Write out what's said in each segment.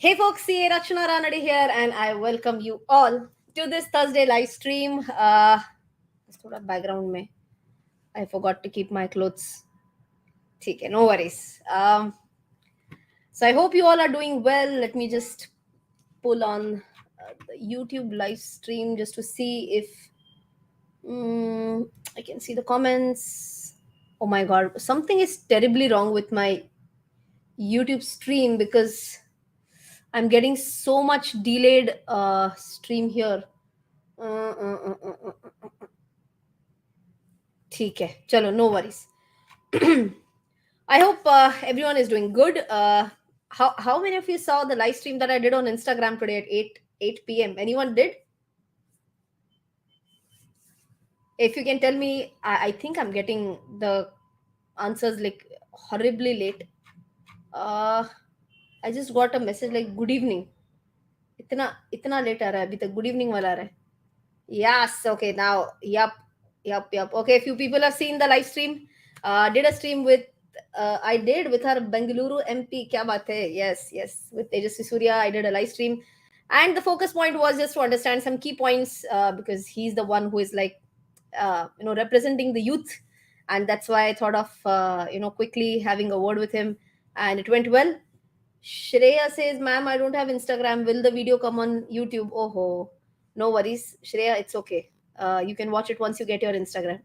Hey folks, Rachana Ranade here, and I welcome you all to this Thursday live stream. Just थोड़ा background में I forgot to keep my clothes. ठीक है, no worries. So I hope you all are doing well. Let me just pull on the YouTube live stream just to see if I can see the comments. Oh my god, something is terribly wrong with my YouTube stream because I'm getting so much delayed stream here. ठीक है, चलो, no worries. I hope everyone is doing good. How many of you saw the live stream that I did on Instagram today at 8 p.m.? Anyone did? If you can tell me, I think I'm getting the answers like horribly late. I just got a message like good evening. इतना late आ रहा है, अभी तक good evening वाला आ रहा है. Yes, okay, now, yup. Okay, few people have seen the live stream. Did a stream with, I did with our Bengaluru MP, kya baat hai? Yes, with Tejasvi Surya, I did a live stream. And the focus point was just to understand some key points because he's the one who is like, representing the youth. And that's why I thought of, quickly having a word with him. And it went well. Shreya says, ma'am, I don't have Instagram. Will the video come on YouTube? Oh, no worries. Shreya, it's okay. You can watch it once you get your Instagram.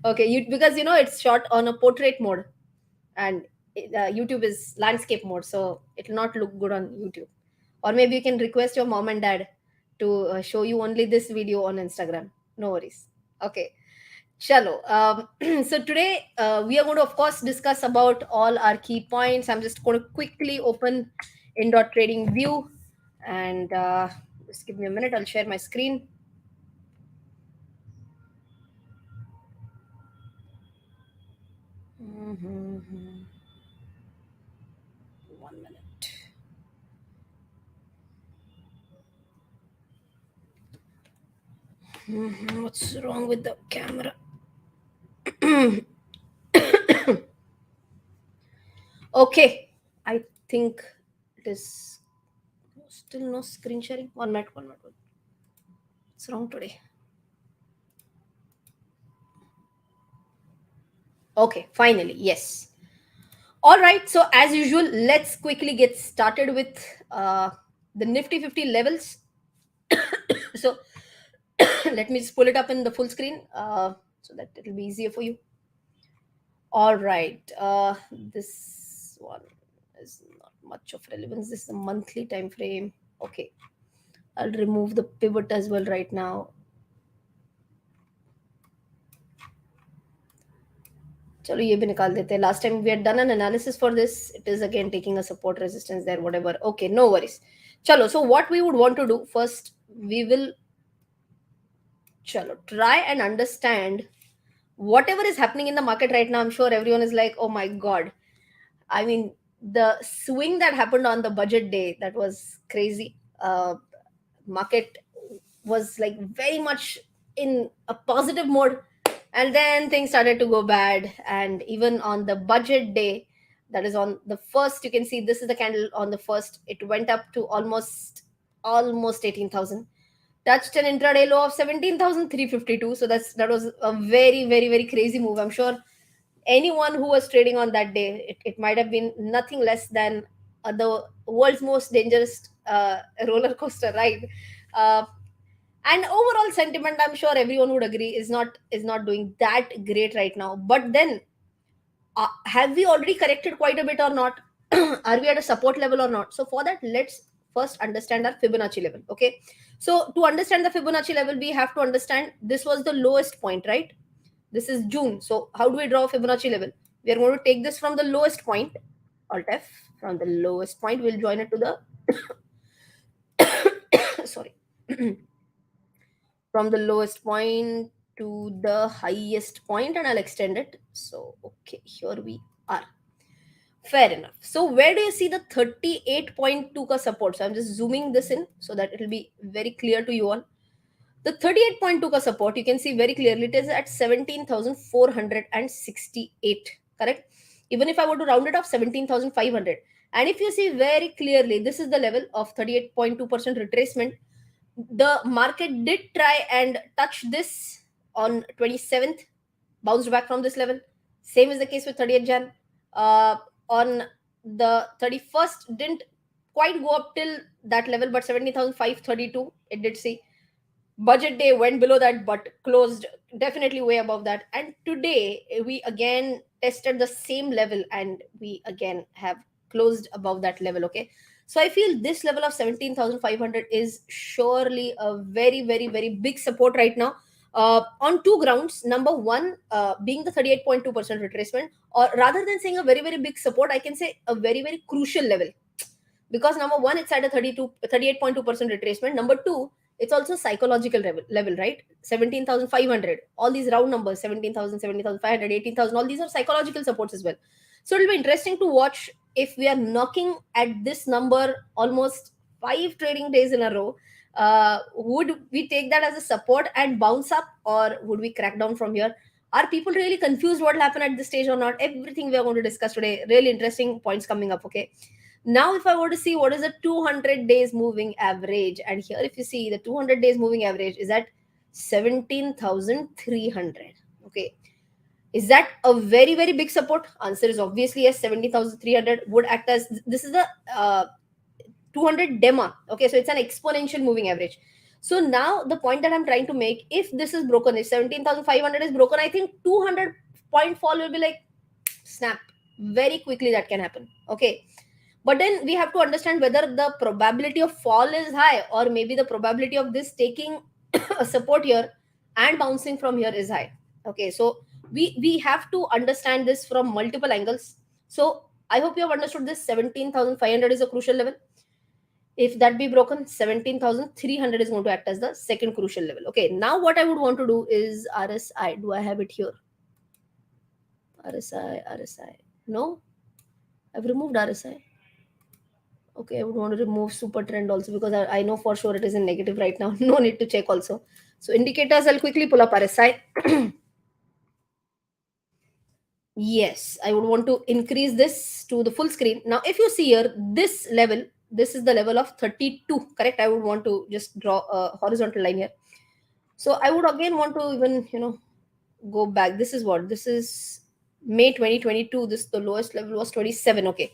Okay, because it's shot on a portrait mode and YouTube is landscape mode, so it will not look good on YouTube. Or maybe you can request your mom and dad to show you only this video on Instagram. No worries. Okay. Chalo. So today we are going to, of course, discuss about all our key points. I'm just going to quickly open in.trading view and just give me a minute. I'll share my screen. One minute. What's wrong with the camera? Okay, I think it is still no screen sharing. One minute. What's wrong today? Okay, finally, yes. All right, so as usual, let's quickly get started with the Nifty 50 levels. So let me just pull it up in the full screen so that it'll be easier for you. All right, this one is not much of relevance. This is a monthly time frame. Okay, I'll remove the pivot as well right now. चलो ये भी निकाल देते हैं. Last time we had done an analysis for this. It is again taking a support resistance there, whatever. Okay, no worries. Chalo, so what we would want to do first, we will try and understand whatever is happening in the market right now. I'm sure everyone is like, oh my god. I mean, the swing that happened on the budget day, that was crazy. Market was like very much in a positive mode, and then things started to go bad. And even on the budget day, that is on the first, you can see this is the candle on the first, it went up to almost 18,000, touched an intraday low of 17,352. So that was a very, very, very crazy move. I'm sure anyone who was trading on that day, it might have been nothing less than the world's most dangerous roller coaster ride. And overall sentiment, I'm sure everyone would agree, is not doing that great right now. But then have we already corrected quite a bit or not? Are we at a support level or not? So for that, let's first understand our Fibonacci level. Okay, so to understand the Fibonacci level, we have to understand this was the lowest point, right? This is June. So how do we draw Fibonacci level? We are going to take this from the lowest point, Alt F, from the lowest point, we'll join it to the sorry from the lowest point to the highest point, and I'll extend it. So okay, here we are. Fair enough. So where do you see the 38.2 ka support? So I'm just zooming this in so that it will be very clear to you all. The 38.2 ka support, you can see very clearly, it is at 17,468, correct? Even if I were to round it off, 17,500. And if you see very clearly, this is the level of 38.2% retracement. The market did try and touch this on 27th, bounced back from this level. Same is the case with 30th Jan. On the 31st, didn't quite go up till that level, but 17,532 it did see. Budget day went below that, but closed definitely way above that. And today we again tested the same level, and we again have closed above that level. Okay, so I feel this level of 17,500 is surely a very, very, very big support right now, on two grounds. Number one, being the 38.2% retracement, or rather than saying a very, very big support, I can say a very, very crucial level, because number one, it's at a 38.2% retracement. Number two, it's also psychological level, right? 17,500, all these round numbers, 17,000, 17,500, 18,000, all these are psychological supports as well. So it'll be interesting to watch if we are knocking at this number almost 5 trading days in a row. Would we take that as a support and bounce up, or would we crack down from here? Are people really confused what will happen at this stage or not? Everything we are going to discuss today. Really interesting points coming up. Okay, now if I were to see what is the 200 days moving average, and here if you see the 200 days moving average is at 17,300. Okay, is that a very, very big support? Answer is obviously yes. 17,300 would act as, this is the 200 dema. Okay, so it's an exponential moving average. So now the point that I'm trying to make, if this is broken, if 17,500 is broken, I think 200 point fall will be like snap, very quickly that can happen. Okay, but then we have to understand whether the probability of fall is high, or maybe the probability of this taking a support here and bouncing from here is high. Okay, so we have to understand this from multiple angles. So I hope you have understood this. 17,500 is a crucial level. If that be broken, 17,300 is going to act as the second crucial level. Okay, now what I would want to do is RSI. Do I have it here? RSI. No, I've removed RSI. Okay, I would want to remove super trend also, because I know for sure it is in negative right now. No need to check also. So indicators, I'll quickly pull up RSI. Yes, I would want to increase this to the full screen. Now, if you see here, this level, this is the level of 32, correct? I would want to just draw a horizontal line here. So I would again want to even, go back. This is what? This is May 2022. This, the lowest level was 27. Okay.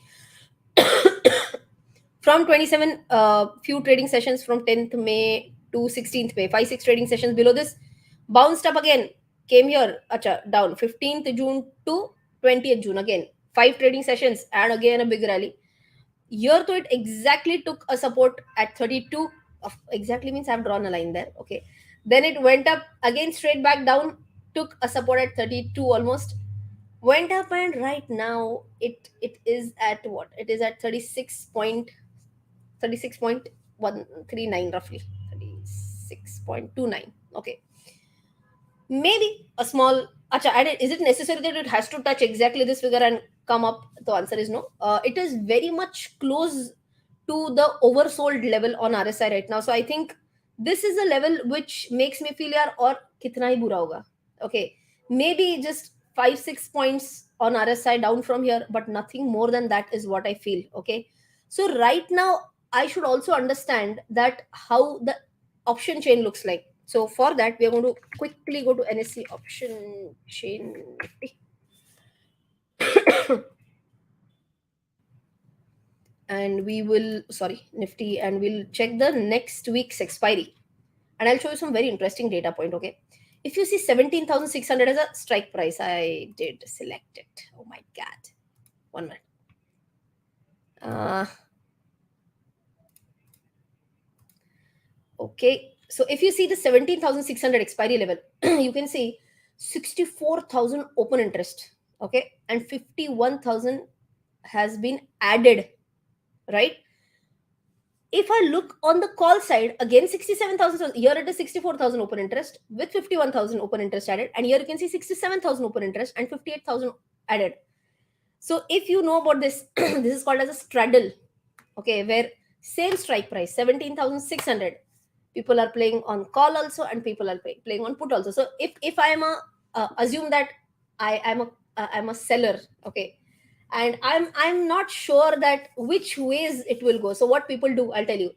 From 27, few trading sessions from 10th May to 16th May, 5 6 trading sessions below this, bounced up again, came here, down 15th June to 20th June, again 5 trading sessions, and again a big rally. Here to it exactly took a support at 32. Exactly means I've drawn a line there. Okay, then it went up again, straight back down, took a support at 32 almost, went up, and right now it is at what? It is at 36.139 roughly, 36.29. Okay, maybe a small, acha, and is it necessary that it has to touch exactly this figure and come up? The answer is no. It is very much close to the oversold level on RSI right now. So I think this is a level which makes me feel, yaar, or kitna hi bura hoga. Okay, maybe just 5 6 points on RSI down from here, but nothing more than that is what I feel. Okay, so right now I should also understand that how the option chain looks like. So for that, we are going to quickly go to NSE option chain. And we will, sorry, Nifty, and we'll check the next week's expiry. And I'll show you some very interesting data point. Okay, if you see 17,600 as a strike price, I did select it. Oh my god, 1 minute. Okay, so if you see the 17,600 expiry level, you can see 64,000 open interest. Okay, and 51,000 has been added, right? If I look on the call side, again 67,000. Here it is 64,000 open interest with 51,000 open interest added, and here you can see 67,000 open interest and 58,000 added. So if you know about this, this is called as a straddle. Okay, where same strike price 17,600, people are playing on call also, and people are playing on put also. So if I am a assume that I'm a seller. Okay, and I'm not sure that which ways it will go. So what people do, I'll tell you.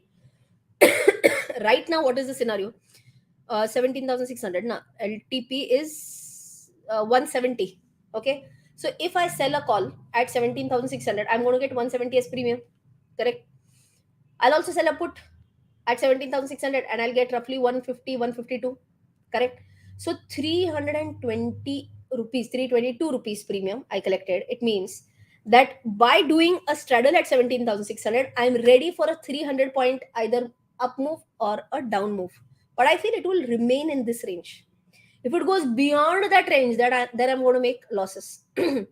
Right now, what is the scenario? 17,600 na LTP is 170. Okay, so if I sell a call at 17,600, I'm going to get 170 as premium, correct? I'll also sell a put at 17,600 and I'll get roughly 150, 152, correct? So 320 rupees, 322 rupees premium I collected. It means that by doing a straddle at 17,600, I'm ready for a 300 point either up move or a down move. But I feel it will remain in this range. If it goes beyond that range, then I'm going to make losses.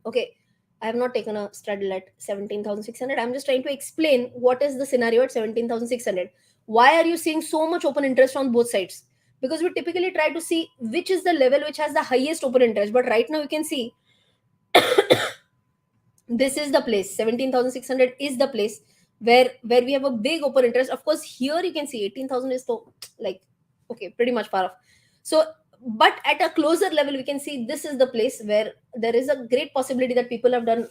Okay, I have not taken a straddle at 17,600. I'm just trying to explain what is the scenario at 17,600. Why are you seeing so much open interest on both sides? Because we typically try to see which is the level which has the highest open interest. But right now you can see this is the place. 17,600 is the place where we have a big open interest. Of course, here you can see 18,000 is so like okay, pretty much far off. So but at a closer level we can see this is the place where there is a great possibility that people have done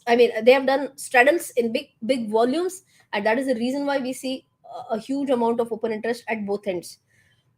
they have done straddles in big volumes, and that is the reason why we see a huge amount of open interest at both ends.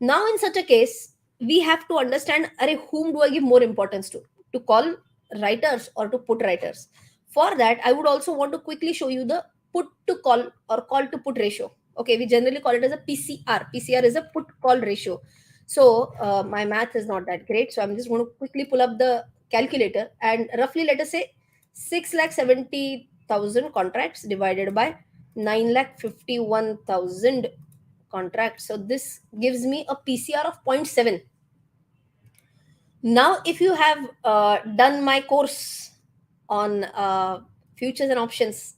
Now, in such a case, we have to understand, whom do I give more importance to call writers or to put writers? For that, I would also want to quickly show you the put to call or call to put ratio. Okay, we generally call it as a PCR. PCR is a put call ratio. So, my math is not that great. So, I'm just going to quickly pull up the calculator and roughly let us say 6,70,000 contracts divided by 9,51,000 contract. So this gives me a PCR of 0.7. Now, if you have done my course on futures and options,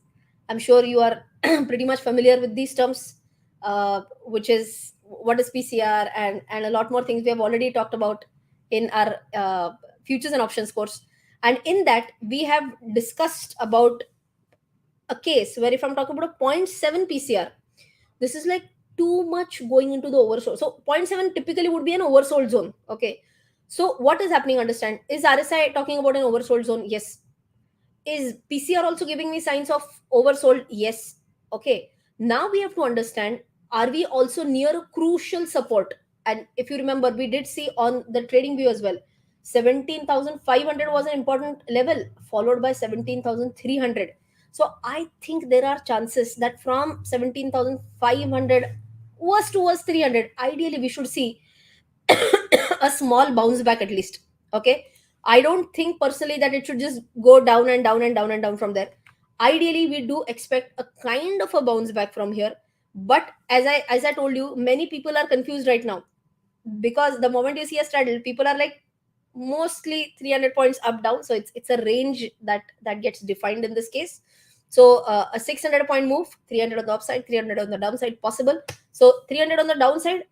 I'm sure you are pretty much familiar with these terms, which is what is PCR and a lot more things we have already talked about in our futures and options course. And in that, we have discussed about a case where if I'm talking about a zero point 0.7 PCR, this is like too much going into the oversold. So zero point 0.7 typically would be an oversold zone. Okay. So what is happening? Understand. Is RSI talking about an oversold zone? Yes. Is PCR also giving me signs of oversold? Yes. Okay. Now we have to understand, are we also near a crucial support? And if you remember, we did see on the trading view as well. 17,500 was an important level, followed by 17,300. So I think there are chances that from 17,500 worst to worst 300, ideally we should see a small bounce back at least. Okay, I don't think personally that it should just go down and down and down and down from there. Ideally we do expect a kind of a bounce back from here, but as I told you, many people are confused right now, because the moment you see a straddle, people are like mostly 300 points up down. So it's a range that gets defined in this case. So a 600 point move, 300 on the upside, 300 on the downside possible. So 300 on the downside,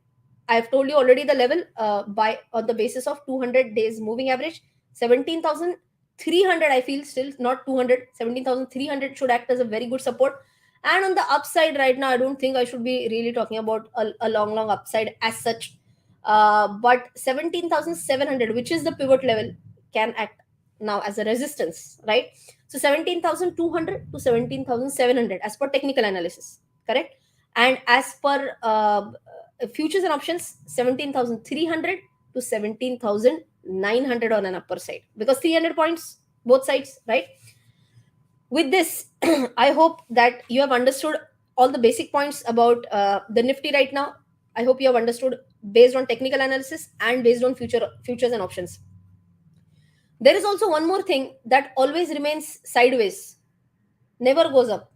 I've told you already the level, by on the basis of 200 days moving average. 17,300 I feel still not 200. 17,300 should act as a very good support. And on the upside right now, I don't think I should be really talking about a long upside as such. But 17,700, which is the pivot level, can act now as a resistance, right? So 17,200 to 17,700 as per technical analysis, correct? And as per futures and options, 17,300 to 17,900 on an upper side, because 300 points both sides, right? With this, I hope that you have understood all the basic points about the Nifty right now. I hope you have understood based on technical analysis and based on futures and options. There is also one more thing that always remains sideways, never goes up.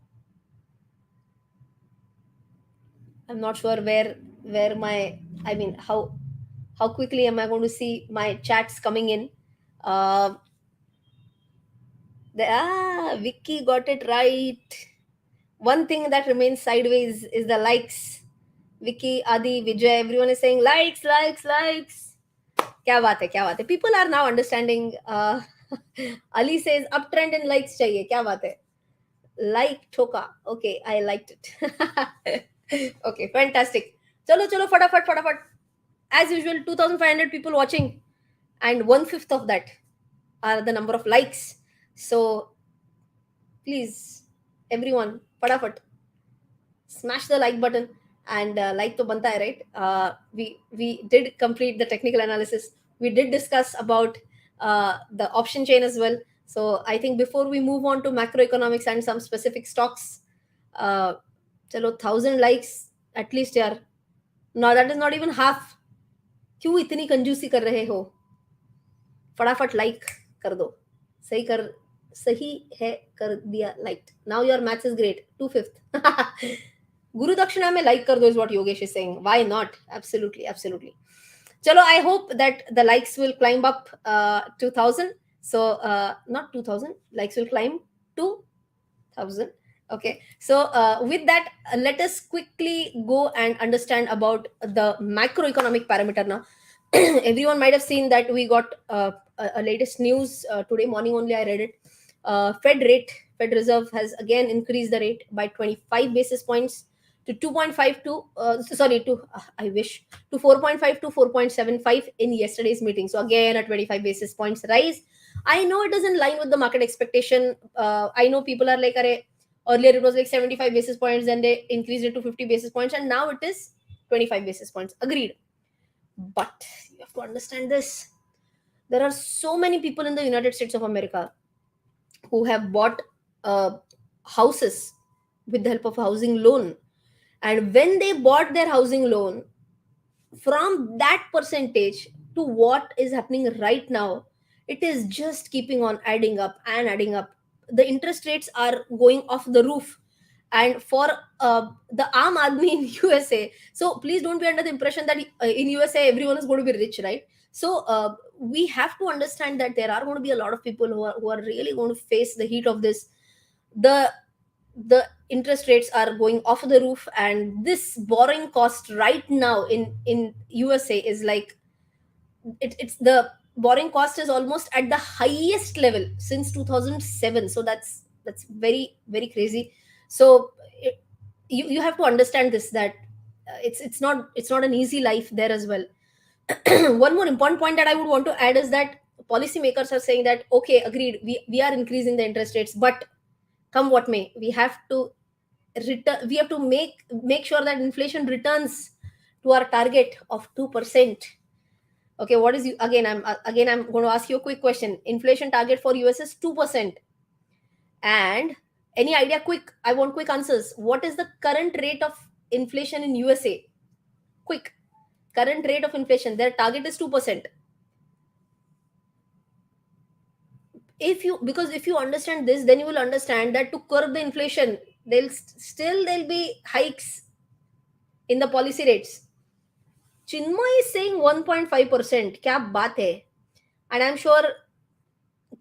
I'm not sure where my, I mean, how quickly am I going to see my chats coming in. Uh, Vicky got it right. One thing that remains sideways is the likes. Vicky, Adi, Vijay, everyone is saying likes, likes, likes. Kya baat hai, kya baat hai. People are now understanding. Ali says uptrend and likes chahiye. Kya baat hai. Like thoka. Okay, I liked it. Okay, fantastic. Chalo, chalo, fatafat, fatafat. As usual, 2,500 people watching, and 1/5 of that are the number of likes. So Please, everyone, फटाफट smash the like button. And like to banta hai, right? We did complete the technical analysis. We did discuss about the option chain as well. So I think before we move on to macroeconomics and some specific stocks, uh, chalo 1,000 likes at least yaar. No, that is not even half. क्यों इतनी कंजूसी कर रहे हो? फटाफट like कर दो. सही कर सही है कर दिया like. Now your maths is great. 2/5. गुरु दक्षिणा में लाइक कर दो is what Yogesh is saying. Why not? Absolutely, absolutely. चलो, I hope that the likes will climb up 2,000. So not 2,000, likes will climb to 1,000. Okay, so with that, let us quickly go and understand about the macroeconomic parameter now. Everyone might have seen that we got a latest news today morning only. I read it. Fed Reserve has again increased the rate by 25 basis points to 2.52. Sorry, to I wish to 4.5 to 4.75 in yesterday's meeting. So again, a 25 basis points rise. I know it is in line with the market expectation. I know people are like, earlier it was like 75 basis points, then they increased it to 50 basis points, and now it is 25 basis points. Agreed. But you have to understand this. There are so many people in the United States of America who have bought houses with the help of a housing loan. And when they bought their housing loan, from that percentage to what is happening right now, it is just keeping on adding up and adding up. The interest rates are going off the roof. And for the Aam Admi in USA, so please don't be under the impression that in USA everyone is going to be rich, right? So we have to understand that there are going to be a lot of people who are really going to face the heat of this. The the interest rates are going off the roof, and this borrowing cost right now in USA is like, it's the borrowing cost is almost at the highest level since 2007. So that's very, very crazy. So you have to understand this, that it's not an easy life there as well. One more important point that I would want to add is that policymakers are saying that, okay, agreed, we are increasing the interest rates, but come what may, we have to make sure that inflation returns to our target of 2%. Okay, what is you I'm going to ask you a quick question. Inflation target for US is 2%. And any idea, quick, I want quick answers. What is the current rate of inflation in USA? Quick. Current rate of inflation, their target is 2%. If you understand this, then you will understand that to curb the inflation, there'll be hikes in the policy rates. Chinmoy is saying 1.5%. Kya baat hai? And I'm sure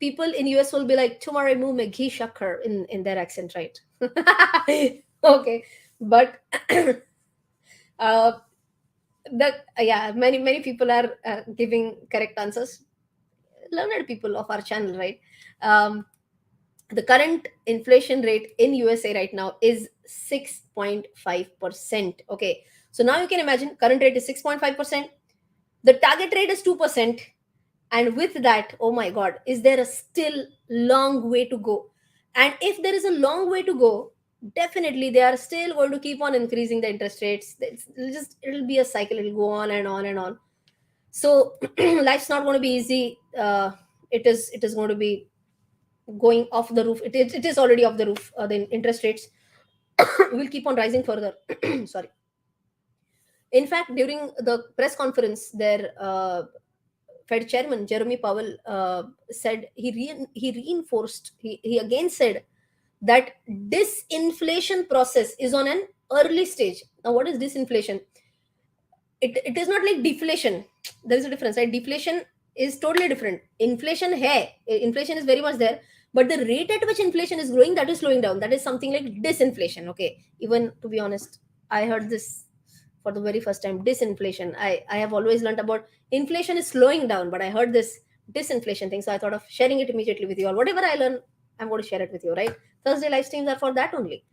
people in US will be like, tomorrow move mein ghee shakkar in their accent, right? Okay, but uh, many people are giving correct answers. Learned people of our channel, right? The current inflation rate in USA right now is 6.5%. Okay, so now you can imagine current rate is 6.5%. The target rate is 2%. And with that, oh my god, is there a still long way to go? And if there is a long way to go, definitely they are still going to keep on increasing the interest rates. It'll be a cycle. It'll go on and on and on. So life's not going to be easy. It is going to be going off the roof. It is already off the roof. The interest rates will keep on rising further. Sorry. In fact, during the press conference, their Fed chairman Jeremy Powell said he reinforced, he again said that disinflation process is on an early stage. Now, what is disinflation? It is not like deflation. There is a difference, right? Deflation is totally different. Inflation is very much there, but the rate at which inflation is growing, that is slowing down. That is something like disinflation. Okay, even to be honest, I heard this for the very first time. Disinflation. I have always learned about inflation is slowing down, but I heard this disinflation thing, so I thought of sharing it immediately with you all. Whatever I learn, I'm going to share it with you, right? Thursday live streams are for that only.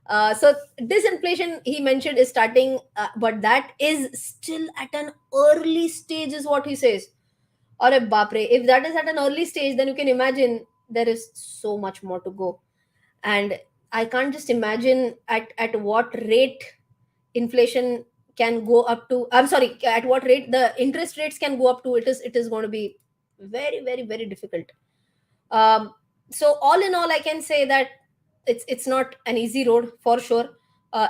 So disinflation, he mentioned, is starting, but that is still at an early stage, is what he says. Or bapre, if that is at an early stage, then you can imagine there is so much more to go. And I can't just imagine at what rate inflation can go up to. I'm sorry, at what rate the interest rates can go up to. It is going to be very, very, very difficult. um, so all in all, I can say that it's not an easy road for sure.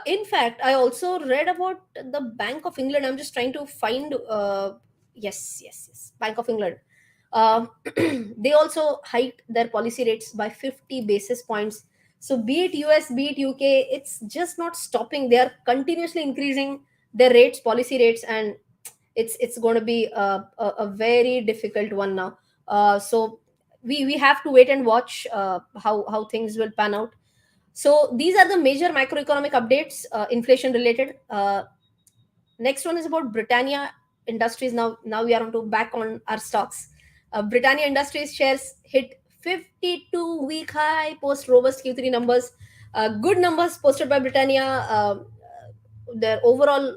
In fact, I also read about the Bank of England. I'm just trying to find. Yes, yes, yes, Bank of England. uh, they also hiked their policy rates by 50 basis points. So be it US, be it UK, it's just not stopping. They are continuously increasing their rates, policy rates, and it's going to be a very difficult one now. So we have to wait and watch how things will pan out. So these are the major macroeconomic updates, inflation related. Next one is about Britannia Industries. Now we are on to back on our stocks. Britannia Industries shares hit 52-week high post robust Q3 numbers. Good numbers posted by Britannia. Their overall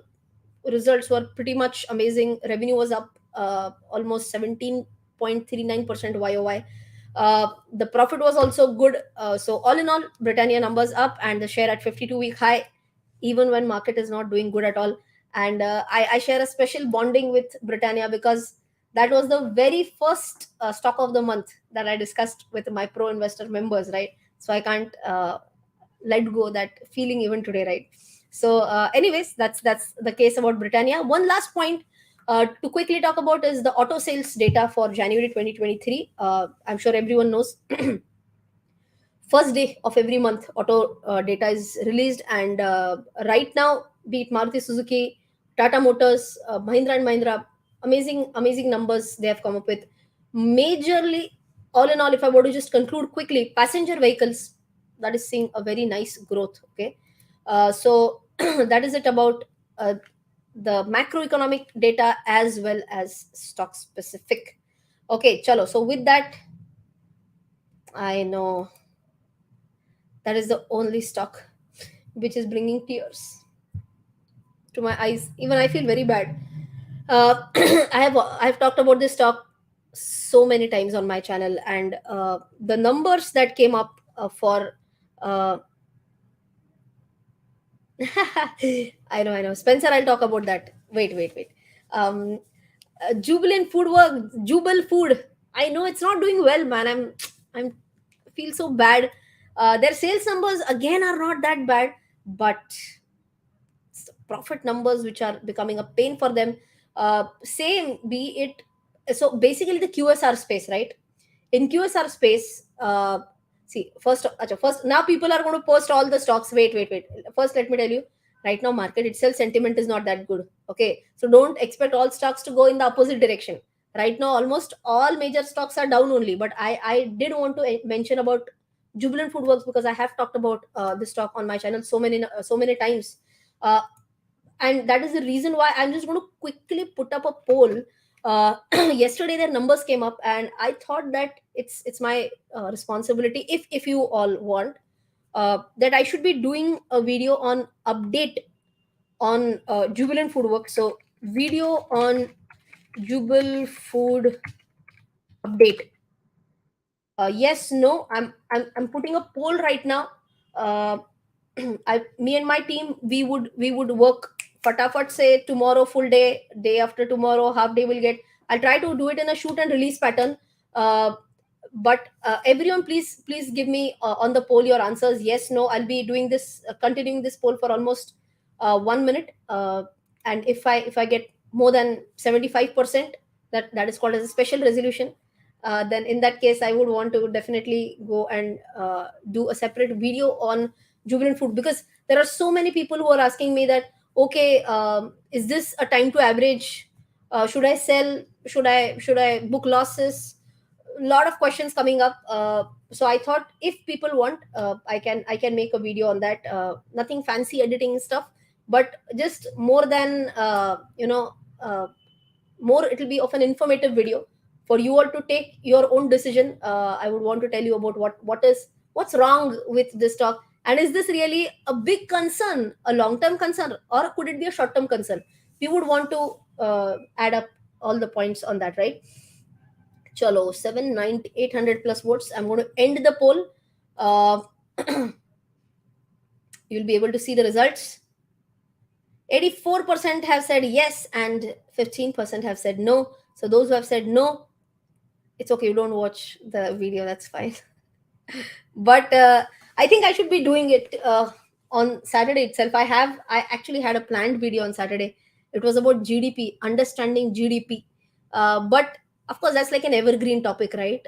results were pretty much amazing. Revenue was up almost 17.39% YOY. The profit was also good. So all in all, Britannia numbers up and the share at 52-week high, even when market is not doing good at all. And I share a special bonding with Britannia because that was the very first stock of the month that I discussed with my pro investor members, right? So I can't let go that feeling even today, right? So anyways, that's the case about Britannia. One last point to quickly talk about is the auto sales data for January 2023. I'm sure everyone knows first day of every month auto data is released, and right now, be it Maruti Suzuki, Tata Motors, Mahindra and Mahindra, amazing numbers they have come up with. Majorly, all in all, if I were to just conclude quickly, passenger vehicles, that is seeing a very nice growth. Okay, so that is it about uh, the macroeconomic data as well as stock specific. Okay, chalo, so with that, I know that is the only stock which is bringing tears to my eyes. Even I feel very bad. I have talked about this stock so many times on my channel, and the numbers that came up for uh, I know, Spencer. I'll talk about that. Wait. Um, Jubilant Foodworks, Jubal Food. I know it's not doing well, man. I'm feel so bad. Their sales numbers again are not that bad, but profit numbers which are becoming a pain for them. Same, be it. So basically the QSR space, right? In QSR space, see, first now people are going to post all the stocks. Wait. First, let me tell you, right now market itself sentiment is not that good. Okay, so don't expect all stocks to go in the opposite direction. Right now, almost all major stocks are down only. But I did want to mention about Jubilant Foodworks because I have talked about this stock on my channel so many times. Uh, and that is the reason why I'm just going to quickly put up a poll. Yesterday their numbers came up, and I thought that it's my responsibility, if you all want, that I should be doing a video on update on Jubilant Foodworks. So video on Jubal Food update. Yes, no, I'm putting a poll right now. uh, me and my team, we would work fatafat, say tomorrow full day, day after tomorrow half day will get. I'll try to do it in a shoot and release pattern. But everyone, please give me on the poll your answers. Yes, no, I'll be doing this, continuing this poll for almost 1 minute. And if I get more than 75%, that is called as a special resolution. Then in that case I would want to definitely go and do a separate video on Jubilant Food, because there are so many people who are asking me that, okay, is this a time to average? Should I sell? Should I book losses? A lot of questions coming up. So I thought if people want, I can make a video on that. Nothing fancy editing stuff, but just more than more, it will be of an informative video for you all to take your own decision. I would want to tell you about what's wrong with this stock, and is this really a big concern, a long term concern, or could it be a short term concern? We would want to add up all the points on that, right? Chalo, 790 800 plus votes. I'm going to end the poll. You'll be able to see the results. 84% have said yes and 15% have said no. So those who have said no, it's okay, you don't watch the video, that's fine. But I think I should be doing it on Saturday itself. I actually had a planned video on Saturday. It was about GDP, understanding GDP. But of course, that's like an evergreen topic, right?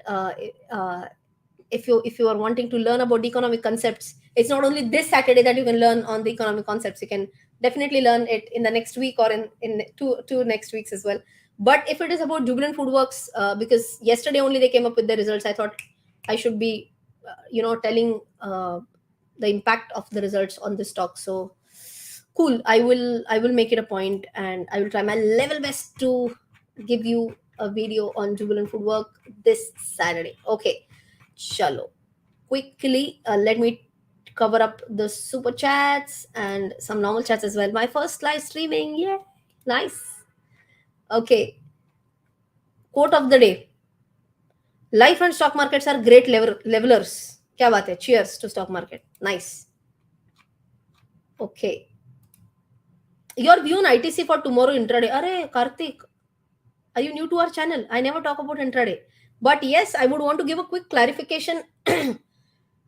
If you are wanting to learn about economic concepts, it's not only this Saturday that you can learn on the economic concepts. You can definitely learn it in the next week, or in two next weeks as well. But if it is about Jubilant Foodworks, because yesterday only they came up with the results, I thought I should be telling the impact of the results on the stock. So cool, I will make it a point, and I will try my level best to give you a video on Jubilant Foodwork this Saturday. Okay, chalo. Quickly, let me cover up the super chats and some normal chats as well. My first live streaming, yeah, nice. Okay, quote of the day: life and stock markets are great levelers. क्या बात है? Cheers to stock market. Nice. Okay. Your view on ITC for tomorrow intraday. Arey, Karthik, are you new to our channel? I never talk about intraday. But yes, I would want to give a quick clarification.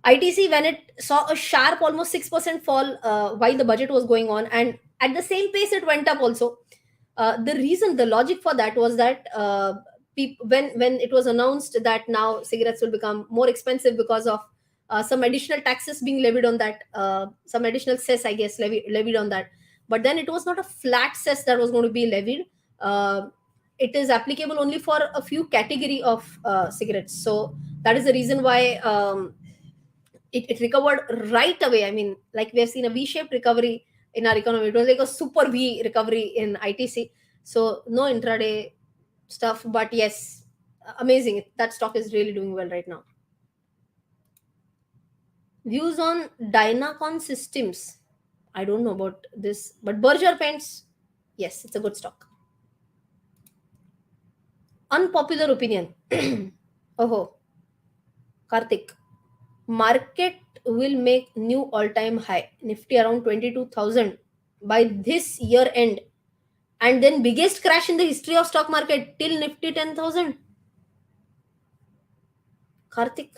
ITC, when it saw a sharp almost 6% fall while the budget was going on, and at the same pace it went up also. The logic for that was that when it was announced that now cigarettes will become more expensive because of some additional taxes being levied on that, some additional cess, I guess, levied on that. But then it was not a flat cess that was going to be levied. It is applicable only for a few category of cigarettes. So that is the reason why it recovered right away. I mean, like we have seen a V-shaped recovery in our economy. It was like a super V recovery in ITC. So no intraday stuff, but yes, amazing. That stock is really doing well right now. Views on Dynacon Systems. I don't know about this, but Berger Paints, yes, it's a good stock. Unpopular opinion. Oh, Karthik. Market will make new all-time high, Nifty around 22,000 by this year end, and then biggest crash in the history of stock market till Nifty 10,000. Kartik,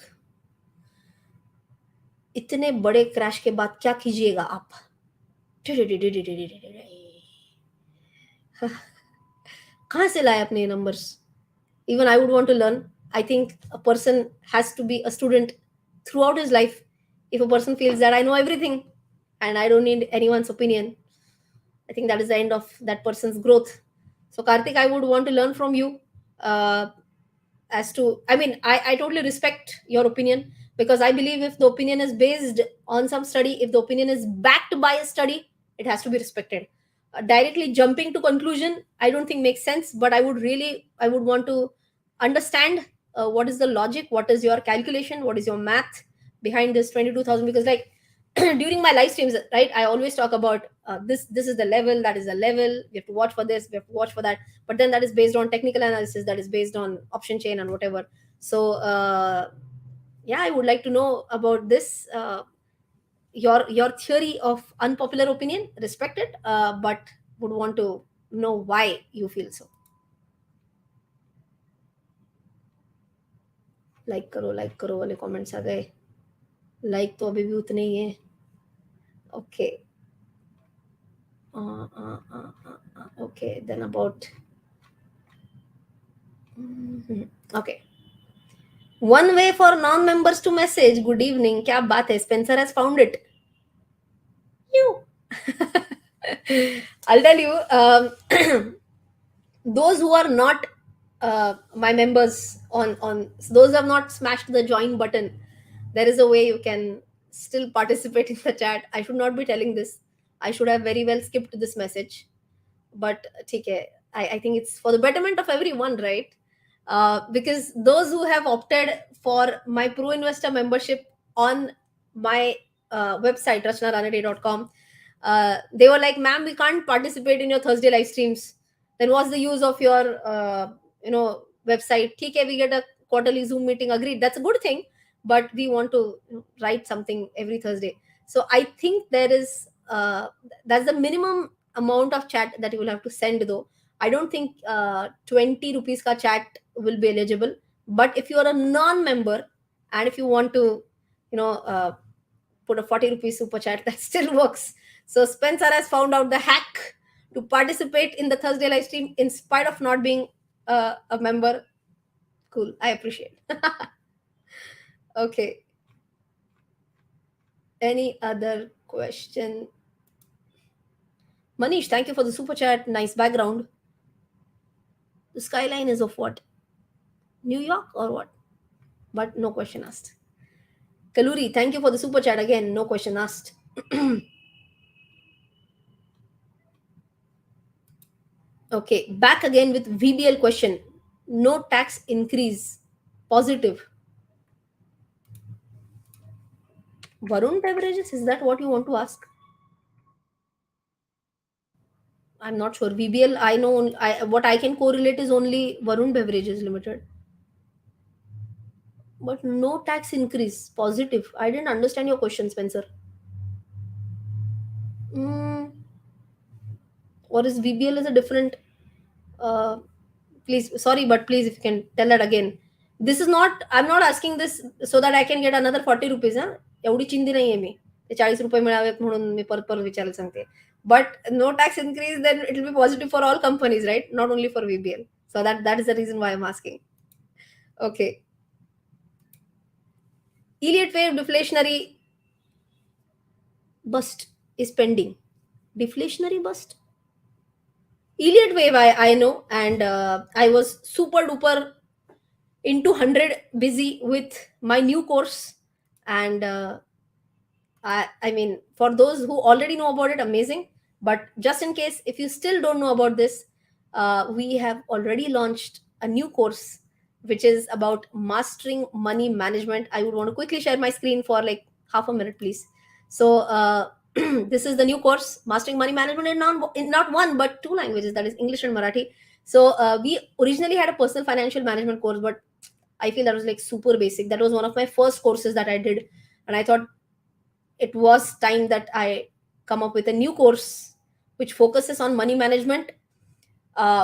इतने बड़े crash के बाद क्या कीजिएगा आप? कहाँ से लाए अपने numbers? Even I would want to learn. I think a person has to be a student throughout his life. If a person feels that I know everything and I don't need anyone's opinion, I think that is the end of that person's growth. So Karthik, I would want to learn from you as to, I mean, I totally respect your opinion, because I believe if the opinion is based on some study, if the opinion is backed by a study, it has to be respected. Directly jumping to conclusion, I don't think makes sense, but I would want to understand what is the logic, what is your calculation, what is your math behind this 22,000, because like during my live streams, right, I always talk about this is the level, that is the level, we have to watch for this, we have to watch for that, but then that is based on technical analysis, that is based on option chain and whatever. So yeah, I would like to know about this, your theory of unpopular opinion, respect it, but would want to know why you feel so. Like करो वाले comments आ गए. Like तो अभी भी उतने ही हैं. Okay okay then about okay one way for non-members to message. Good evening. क्या बात है? Spencer has found it. You. I'll tell you. Those who are not my members on those who have not smashed the join button, there is a way you can still participate in the chat. I should not be telling this. I should have very well skipped this message. But ठीक है. I think it's for the betterment of everyone, right? Because those who have opted for my pro investor membership on my website rachanaranade.com, they were like, ma'am, we can't participate in your Thursday live streams. Then what's the use of your website? ठीक है, we get a quarterly Zoom meeting, agreed, that's a good thing, but we want to write something every Thursday. So I think that's the minimum amount of chat that you will have to send, though. I don't think 20 rupees ka chat will be eligible. But if you are a non-member and if you want to, put a 40 rupees super chat, that still works. So Spencer has found out the hack to participate in the Thursday live stream in spite of not being a member. Cool. I appreciate. Okay. Any other question? Manish, thank you for the super chat. Nice background. The skyline is of what? New York or what? But no question asked. Kaluri, thank you for the super chat again. No question asked. Okay, back again with VBL question. No tax increase. Positive. Varun beverages, is that what you want to ask? I'm not sure. VBL, I know. What I can correlate is only Varun Beverages Limited. But no tax increase. Positive. I didn't understand your question, Spencer. Mm, or is VBL is a different? Uh, please, sorry, but please, if you can tell that again. This is not. I'm not asking this so that I can get another 40 rupees. Huh? एवढी चिंदी नाही आहे मी. ते 40 रुपये मिळावेत म्हणून मी परत परत विचारायला सांगते. But no tax increase, then it will be positive for all companies, right? Not only for VBL. So that is the reason why I'm asking. Okay. Elliott wave deflationary bust is pending. Deflationary bust? Elliott wave, I know, and I was super duper into 100 busy with my new course. And I mean, for those who already know about it, amazing. But just in case, if you still don't know about this, we have already launched a new course which is about mastering money management. I would want to quickly share my screen for like half a minute, please. So, this is the new course, Mastering Money Management in not one but two languages, that is English and Marathi. So, we originally had a personal financial management course, but I feel that was like super basic. That was one of my first courses that I did. And I thought it was time that I come up with a new course which focuses on money management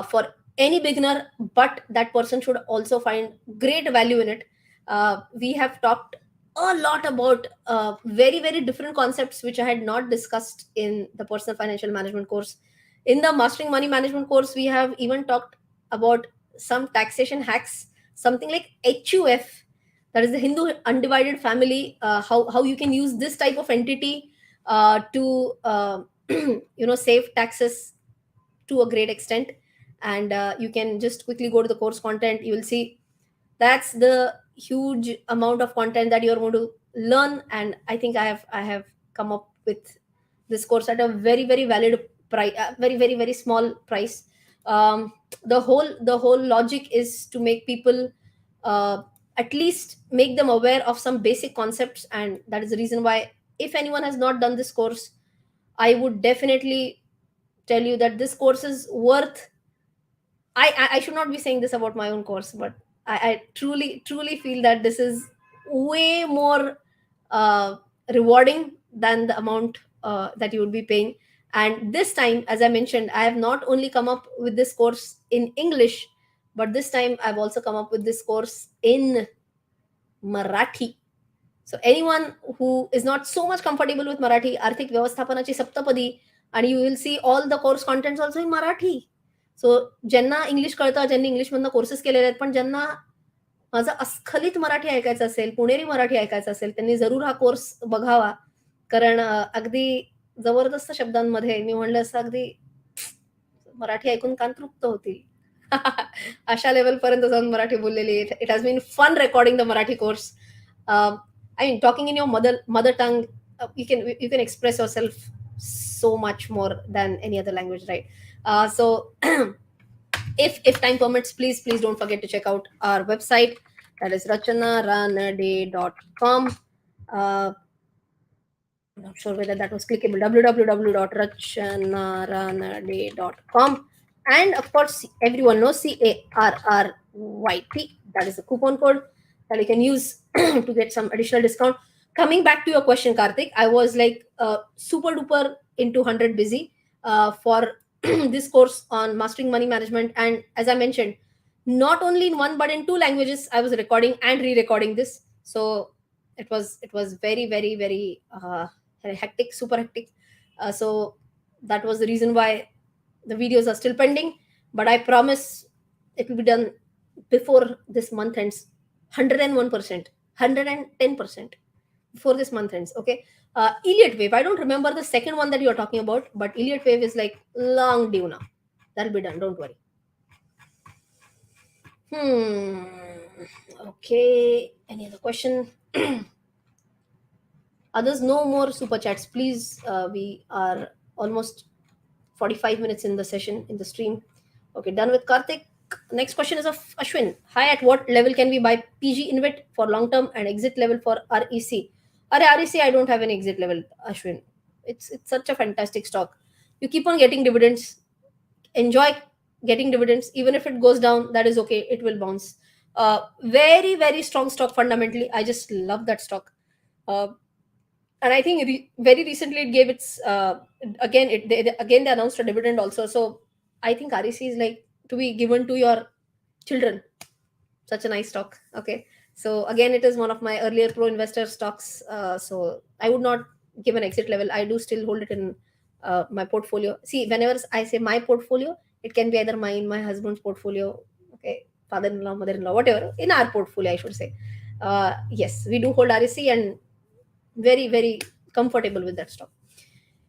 for any beginner, but that person should also find great value in it. We have talked a lot about very, very different concepts which I had not discussed in the personal financial management course. In the Mastering Money Management course, we have even talked about some taxation hacks, something like HUF, that is the Hindu undivided family, how you can use this type of entity to save taxes to a great extent. And you can just quickly go to the course content. You will see that's the huge amount of content that you're going to learn. And I think I have come up with this course at a very, very valid price, very, very, very small price. The whole logic is to make people uh, at least make them aware of some basic concepts. And that is the reason why, if anyone has not done this course, I would definitely tell you that this course is worth. I should not be saying this about my own course, but I truly, truly feel that this is way more uh, rewarding than the amount that you would be paying. And this time, as I mentioned, I have not only come up with this course in English, but this time I've also come up with this course in Marathi. So anyone who is not so much comfortable with Marathi, Arthik Vyavasthapanachi Saptapadi, and you will see all the course contents also in Marathi. सो ज्यांना English कळतं, ज्यांनी इंग्लिशमधनं courses केलेले आहेत, पण ज्यांना माझं अस्खलित मराठी ऐकायचं असेल, पुणेरी मराठी ऐकायचं असेल, त्यांनी जरूर हा कोर्स बघावा. कारण अगदी जबरदस्त शब्दांमध्ये मी म्हणलं असं अगदी मराठी ऐकून कान तृप्त होतील. अशा लेवलपर्यंत जाऊन मराठी बोललेली. It has been fun recording the Marathi course. I mean, talking in your mother tongue, you can express yourself so much more than any other language, right? So if time permits, please don't forget to check out our website, that is rachanaranade.com. I'm not sure whether that was clickable. www.rachanaranade.com. And of course, everyone knows CARRYT. That is the coupon code. that I can use to get some additional discount. Coming back to your question, Karthik, I was like super duper into 100 busy for this course on mastering money management. And as I mentioned, not only in one but in two languages, I was recording and re-recording this. So it was very very very hectic, super hectic. So that was the reason why the videos are still pending. But I promise it will be done before this month ends. 101%, 110% before this month ends. Okay. Elliott wave, I don't remember the second one that you're talking about, but Elliott wave is like long due now. That'll be done, don't worry. Hmm. Okay, any other question? Others, no more super chats please. We are almost 45 minutes in the session, in the stream. Okay, done with Karthik. Next question is of Ashwin. Hi, at what level can we buy PG Invit for long term and exit level for REC? REC, I don't have an exit level, Ashwin. It's such a fantastic stock. You keep on getting dividends. Enjoy getting dividends. Even if it goes down, that is okay. It will bounce. Very, very strong stock fundamentally. I just love that stock. Uh, and I think very recently it gave its again again they announced a dividend also. So I think REC is like to be given to your children. Such a nice stock. Okay, so again it is one of my earlier pro investor stocks. So I would not give an exit level. I do still hold it in my portfolio. See, whenever I say my portfolio, it can be either mine, my husband's portfolio, okay, father-in-law, mother-in-law, whatever, in our portfolio I should say. Yes, we do hold REC and very very comfortable with that stock.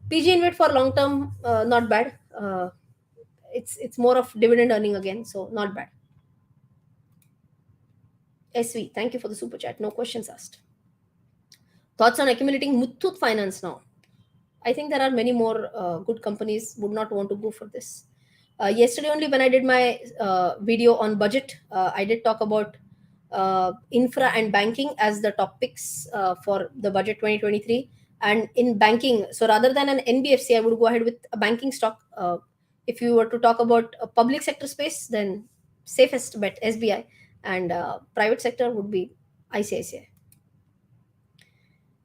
PG Invit for long term, not bad. It's more of dividend earning again, so not bad. SV, thank you for the super chat. No questions asked. Thoughts on accumulating Muthoot Finance now? I think there are many more good companies would not want to go for this. Yesterday only when I did my video on budget, I did talk about infra and banking as the topics for the budget 2023. And in banking, so rather than an NBFC, I would go ahead with a banking stock. If you were to talk about a public sector space, then safest bet SBI, and private sector would be ICICI.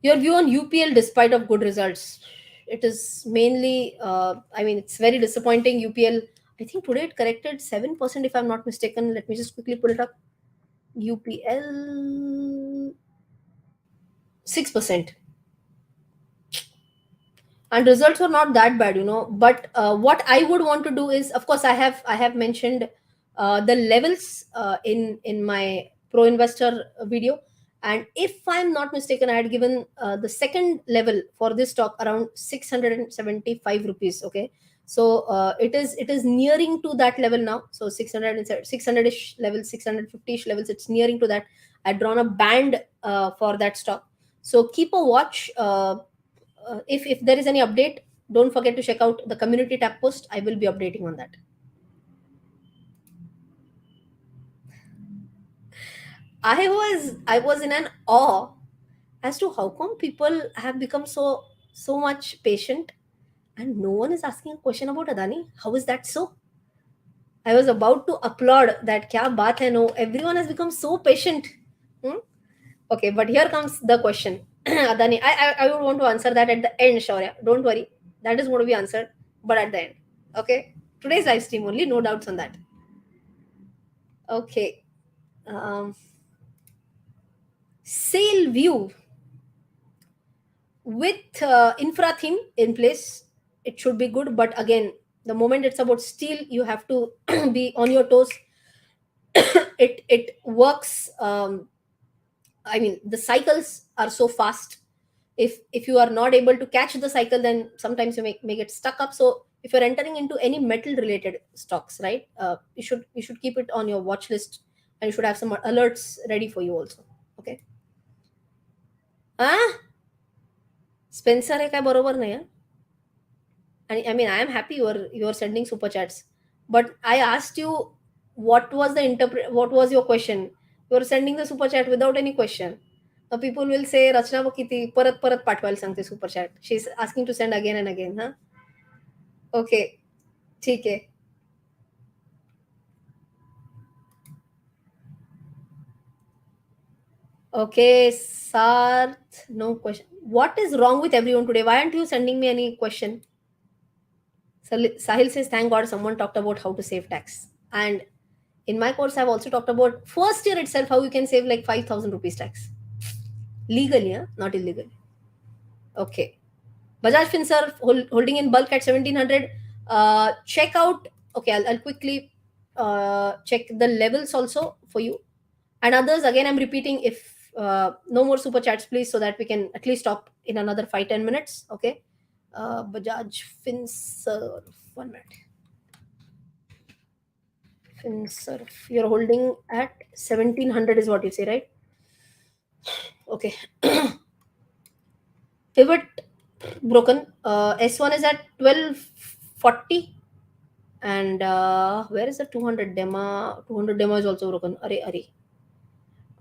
Your view on UPL despite of good results? It is mainly, I mean, it's very disappointing. UPL, I think today it corrected 7% if I'm not mistaken. Let me just quickly pull it up. UPL 6%. And results were not that bad, but what I would want to do is, of course, I have mentioned the levels in my pro investor video. And if I'm not mistaken, I had given the second level for this stock around 675 rupees. Okay, so it is nearing to that level now. So 600ish levels, 650ish levels, it's nearing to that. I've drawn a band for that stock, so keep a watch. If there is any update, don't forget to check out the community tab post. I will be updating on that. I was in an awe as to how come people have become so much patient and no one is asking a question about Adani. How is that so? I was about to applaud that. Kya baat hai, no, everyone has become so patient. Hmm? Okay, but here comes the question. Adani, I would want to answer that at the end, Shaurya. Don't worry. That is going to be answered, but at the end. Okay? Today's live stream only, no doubts on that. Okay. Um, Sale view with infra theme in place, it should be good. But again, the moment it's about steel, you have to be on your toes. It works. I mean, the cycles are so fast. If you are not able to catch the cycle, then sometimes you may get stuck up. So if you're entering into any metal related stocks, right, you should keep it on your watch list, and you should have some alerts ready for you also. Okay. Ah, Spencer हे काय बरोबर नाही हं? And I mean, I am happy you are sending super chats, but I asked you what was your question. You are sending the super chat without any question. Now people will say, Rachna बघ किती परत परत पाठवायला सांगते super chat. She's asking to send again and again, huh? Okay, ठीक है. Okay, Sarth, no question. What is wrong with everyone today? Why aren't you sending me any question? Sahil says, thank God someone talked about how to save tax. And in my course, I've also talked about first year itself how you can save like 5,000 rupees tax. Legally, yeah? Not illegally. Okay. Bajaj Finserv holding in bulk at 1700. Check out. Okay, I'll quickly check the levels also for you. And others, again, I'm repeating, if no more super chats, please, so that we can at least stop in another 5-10 minutes. Okay. Bajaj Finserv. 1 minute. Finserv. You're holding at 1700 is what you say, right? Okay. Pivot broken. S1 is at 1240. And where is the 200 demo? 200 demo is also broken.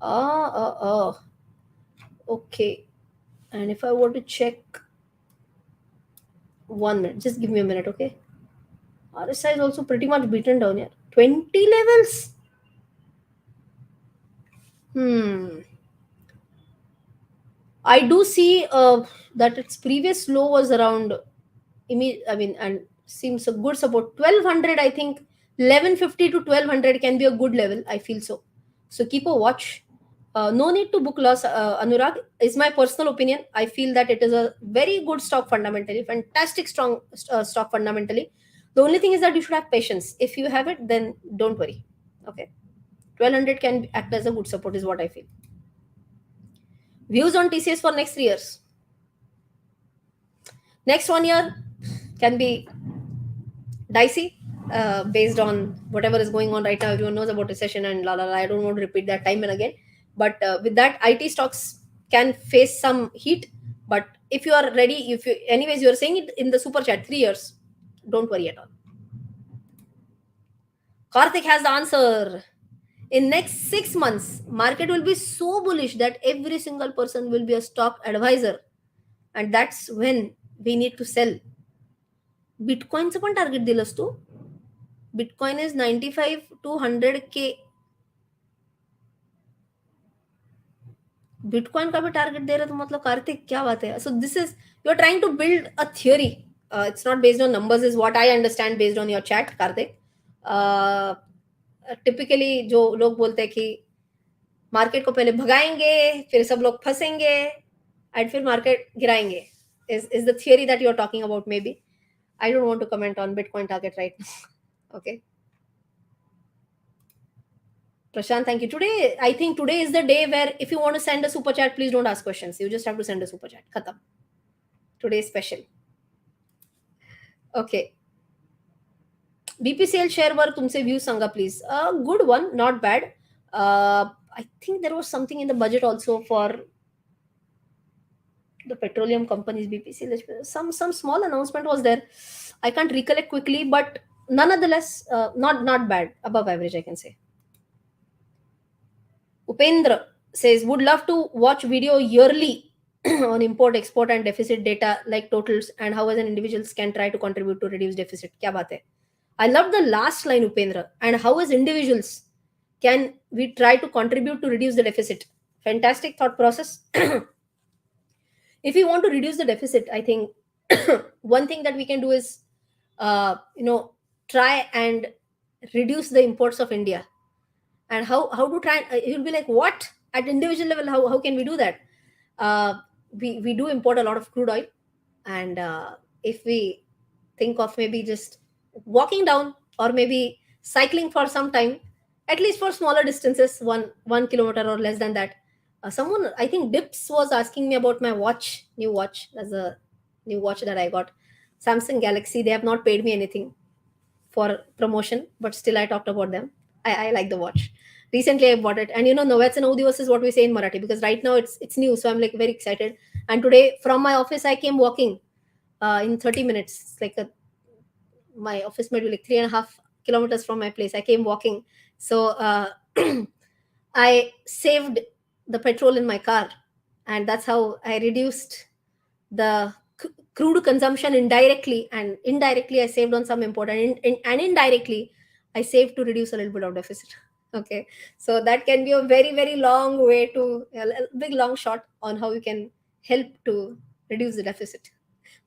Are. Okay. And if I were to check 1 minute, just give me a minute, okay? RSI is also pretty much beaten down here. 20 levels. I do see that its previous low was around, and seems a good support. 1200, I think 1150 to 1200 can be a good level. I feel so. So keep a watch. No need to book loss, Anurag, is my personal opinion. I feel that it is a very good stock fundamentally, fantastic strong stock fundamentally. The only thing is that you should have patience. If you have it, then don't worry. Okay. 1200 can act as a good support, is what I feel. Views on TCS for next 3 years. Next 1 year can be dicey, based on whatever is going on right now. Everyone knows about recession and la la la. I don't want to repeat that time and again. But with that, IT stocks can face some heat. But if you are ready, if you, anyways, you are saying it in the super chat, 3 years, don't worry at all. Karthik has the answer. In next 6 months, market will be so bullish that every single person will be a stock advisor, and that's when we need to sell. Bitcoinचं पण target दिलंस तू? Bitcoin is 95 to 100K. Bitcoin का भी target दे रहे तो मतलब कार्तिक क्या बात है? So this is, you're trying to build a theory. It's not based on numbers, is what I understand based on your chat, Karthik. Typically जो लोग बोलते हैं कि मार्केट को पहले भगाएंगे, फिर सब लोग फंसेंगे, and फिर market गिराएंगे, is the theory that you're talking about. Maybe I don't want to comment on Bitcoin target right now. Okay. Prashant, thank you. Today, I think today is the day where if you want to send a super chat, please don't ask questions. You just have to send a super chat. Khatam. Today is special. Okay. BPCL share वर तुमसे views Sanga please. A good one, not bad. I think there was something in the budget also for the petroleum companies. BPCL, some small announcement was there. I can't recollect quickly, but nonetheless, not bad. Above average, I can say. Upendra says, would love to watch video yearly on import, export and deficit data like totals and how as an individuals can try to contribute to reduce deficit. Kya baat hai? I love the last line, Upendra. And how as individuals can we try to contribute to reduce the deficit? Fantastic thought process. If we want to reduce the deficit, I think one thing that we can do is, try and reduce the imports of India. And how to try, you'll be like, what, at individual level, how can we do that? We do import a lot of crude oil, and if we think of maybe just walking down or maybe cycling for some time, at least for smaller distances, 1 kilometer or less than that. Someone, I think Dips, was asking me about my watch, new watch. That's a new watch that I got, Samsung Galaxy. They have not paid me anything for promotion, but still I talked about them. I like the watch. Recently I bought it, and Novats and Odios is what we say in Marathi, because right now it's new, so I'm like very excited. And today from my office I came walking in 30 minutes. It's like my office might be like 3.5 kilometers from my place. I came walking, so I saved the petrol in my car, and that's how I reduced the crude consumption indirectly, and indirectly I saved on some import, and indirectly I saved to reduce a little bit of deficit. Okay, so that can be a very very long way to a big long shot on how you can help to reduce the deficit.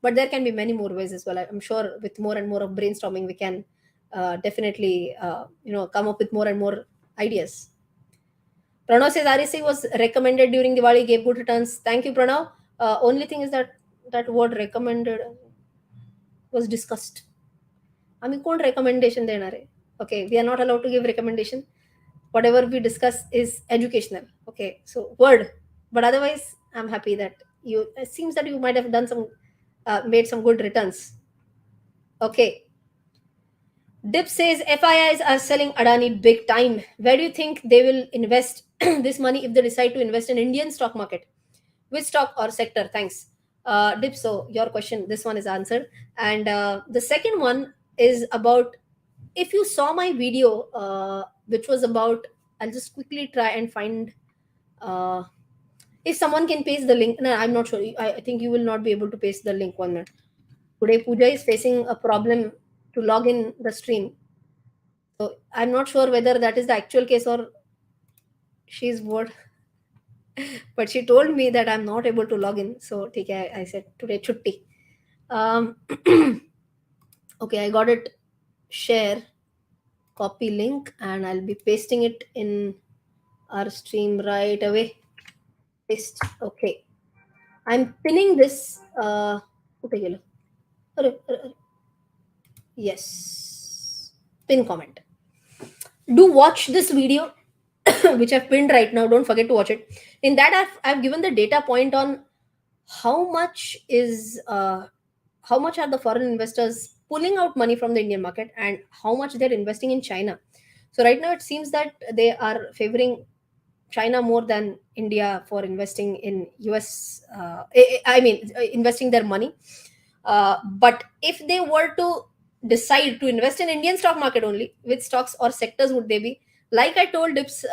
But there can be many more ways as well. I'm sure with more and more of brainstorming, we can definitely come up with more and more ideas. Pranav says REC was recommended during Diwali, gave good returns. Thank you, Pranav. Only thing is that that word recommended was discussed. आम्ही कोण recommendation देणार आहे? Okay, we are not allowed to give recommendation. Whatever we discuss is educational. Okay, so word. But otherwise, I'm happy that you. It seems that you might have done some, made some good returns. Okay. Dip says FIIs are selling Adani big time. Where do you think they will invest this money if they decide to invest in Indian stock market? Which stock or sector? Thanks. Dip, so your question, this one is answered. And the second one is about, if you saw my video, which was about, I'll just quickly try and find, uh, if someone can paste the link. No, I'm not sure. I think you will not be able to paste the link. 1 minute. Today, Pooja is facing a problem to log in the stream. So I'm not sure whether that is the actual case or she's bored. But she told me that I'm not able to log in. So okay, I said today chutti. Um, okay, I got it. Share, copy link, and I'll be pasting it in our stream right away. Paste. Okay. I'm pinning this. Okay, गेलं? अरे. Yes. Pin comment. Do watch this video, which I've pinned right now. Don't forget to watch it. In that, I've given the data point on how much is how much are the foreign investors pulling out money from the Indian market and how much they're investing in China. So right now, it seems that they are favoring China more than India for investing in US. I mean, investing their money. But if they were to decide to invest in Indian stock market only, which stocks or sectors would they be? Like I told, Dips,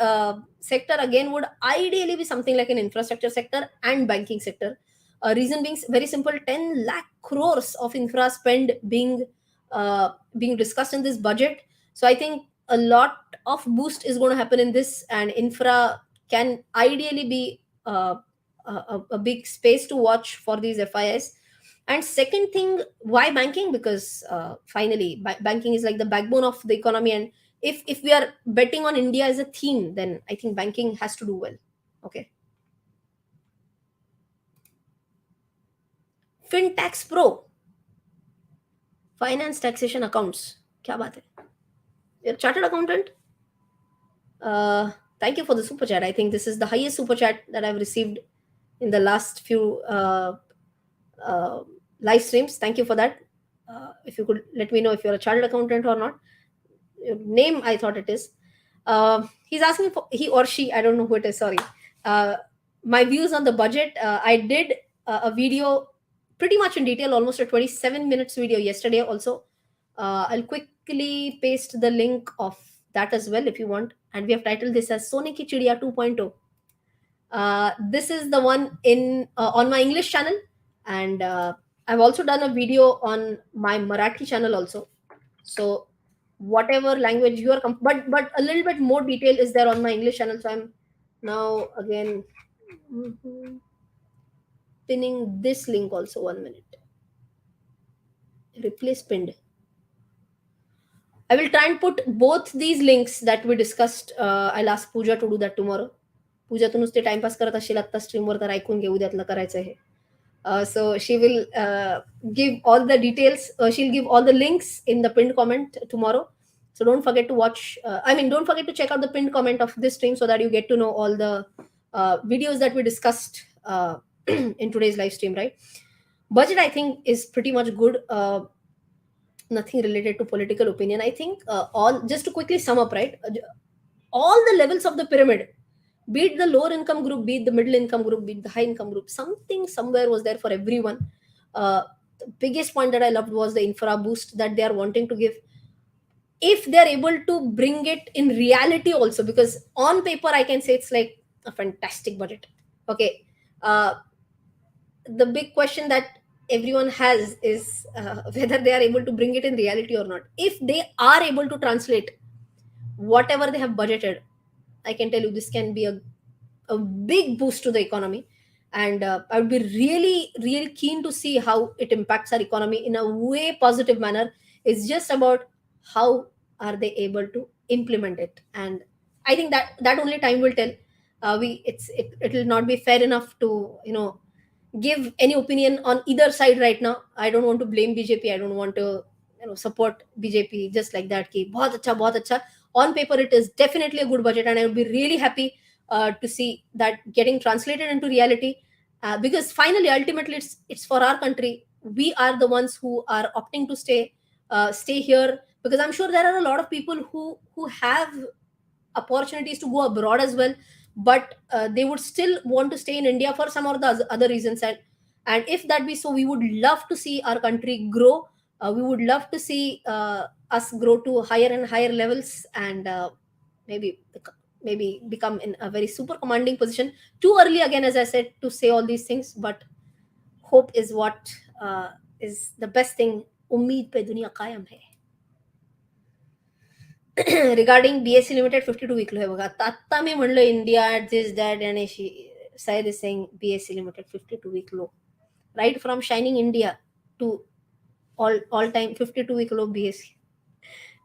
sector again would ideally be something like an infrastructure sector and banking sector. Reason being very simple: 10 lakh crores of infra spend being discussed in this budget. So I think a lot of boost is going to happen in this, and infra can ideally be a big space to watch for these FIS. And second thing, why banking? Because finally, banking is like the backbone of the economy, and if we are betting on India as a theme, then I think banking has to do well. Okay. FinTax Pro, finance taxation accounts. क्या बात है? You're a chartered accountant. Thank you for the super chat. I think this is the highest super chat that I've received in the last few uh, live streams. Thank you for that. If you could let me know if you're a chartered accountant or not. Your name, I thought it is. He's asking for, he or she, I don't know who it is, sorry. My views on the budget. I did a video pretty much in detail, almost a 27 minutes video yesterday also. I'll quickly paste the link of that as well if you want. And we have titled this as Sone Ki Chidiya 2.0. This is the one in on my English channel, and I've also done a video on my Marathi channel also. So whatever language you are, but a little bit more detail is there on my English channel. So I'm now again pinning this link also. 1 minute. Replace pinned. I will try and put both these links that we discussed. I'll ask Pooja to do that tomorrow. पूजा तू नुसते timepass करत असेल आता स्ट्रीमवर तर ऐकून घेऊ द्यातलं करायचं आहे. So she will give all the details. She'll give all the links in the pinned comment tomorrow. So don't forget to watch. Don't forget to check out the pinned comment of this stream so that you get to know all the videos that we discussed in today's live stream. Right? Budget, I think, is pretty much good. Nothing related to political opinion. I think all, just to quickly sum up, right? All the levels of the pyramid, be it the lower income group, be it the middle income group, be it the high income group, something somewhere was there for everyone. The biggest point that I loved was the infra boost that they are wanting to give. If they are able to bring it in reality also, because on paper I can say it's like a fantastic budget. Okay. The big question that everyone has is whether they are able to bring it in reality or not. If they are able to translate whatever they have budgeted, I can tell you this can be a big boost to the economy. And I would be really, really keen to see how it impacts our economy in a way positive manner. It's just about how are they able to implement it. And I think that only time will tell. It will not be fair enough to give any opinion on either side right now. I don't want to blame BJP. I don't want to support BJP just like that. Ki bahut acha, bahut acha. On paper, it is definitely a good budget, and I would be really happy to see that getting translated into reality. Because finally, ultimately, it's for our country. We are the ones who are opting to stay here, because I'm sure there are a lot of people who have opportunities to go abroad as well, but they would still want to stay in India for some or the other reasons. And if that be so, we would love to see our country grow. We would love to see us grow to higher and higher levels, and maybe maybe become in a very super commanding position. Too early again, as I said, to say all these things, but hope is what is the best thing. उम्मीद पे दुनिया कायम है. Regarding BSC limited 52 week low हे बघा. आता मी म्हणलं इंडिया दिस दॅट आणि सायद is saying BSC limited 52 week low, right from shining India to all time 52 week low BSE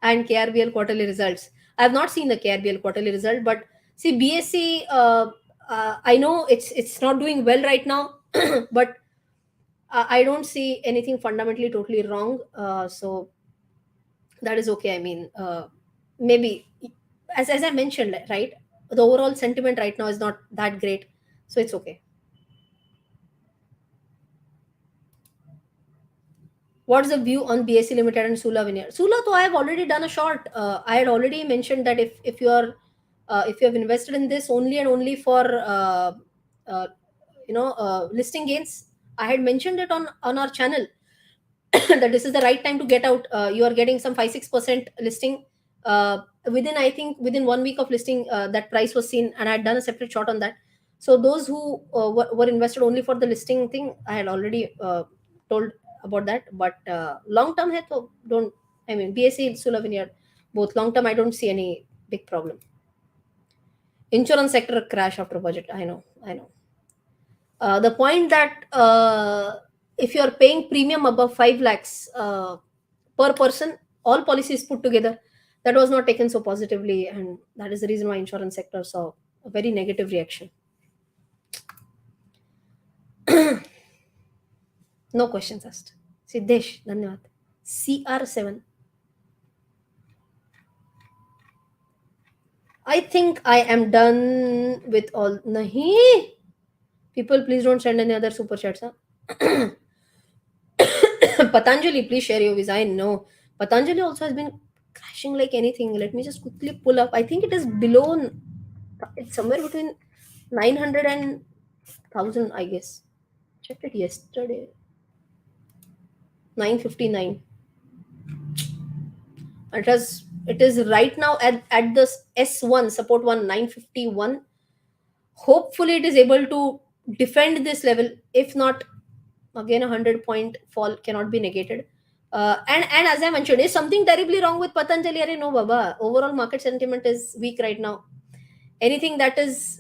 and KRBL quarterly results. I have not seen the KRBL quarterly result, but see BSE, I know it's not doing well right now, but I don't see anything fundamentally totally wrong. So that is okay. I mean, maybe as I mentioned, right, the overall sentiment right now is not that great, so it's okay. What's the view on BSE Limited and Sula Vineyards? Sula, though, I have already done a short. I had already mentioned that if you are if you have invested in this only and only for uh, listing gains, I had mentioned it on our channel that this is the right time to get out. You are getting some 5-6% listing within, I think, within 1 week of listing. That price was seen, and I had done a separate shot on that. So those who were invested only for the listing thing, I had already told about that. But long term hai to don't. I mean, BSE Sula Vineyard, both long term, I don't see any big problem. Insurance sector crash after budget. I know. The point that if you are paying premium above 5 lakhs per person, all policies put together, that was not taken so positively, and that is the reason why insurance sector saw a very negative reaction. No questions asked. Siddesh, dhanyawad. CR7. I think I am done with all. Nahi. People, please don't send any other super chats. Huh? Patanjali, please share your visa. I know Patanjali also has been crashing like anything. Let me just quickly pull up. I think it is below. It's somewhere between 900 and 1,000, I guess. Checked it yesterday. 959. It is right now at the S1 support 951. Hopefully, it is able to defend this level. If not, again, 100-point fall cannot be negated. And as I mentioned, is something terribly wrong with Patanjali? Arey no, Baba. Overall market sentiment is weak right now. Anything that is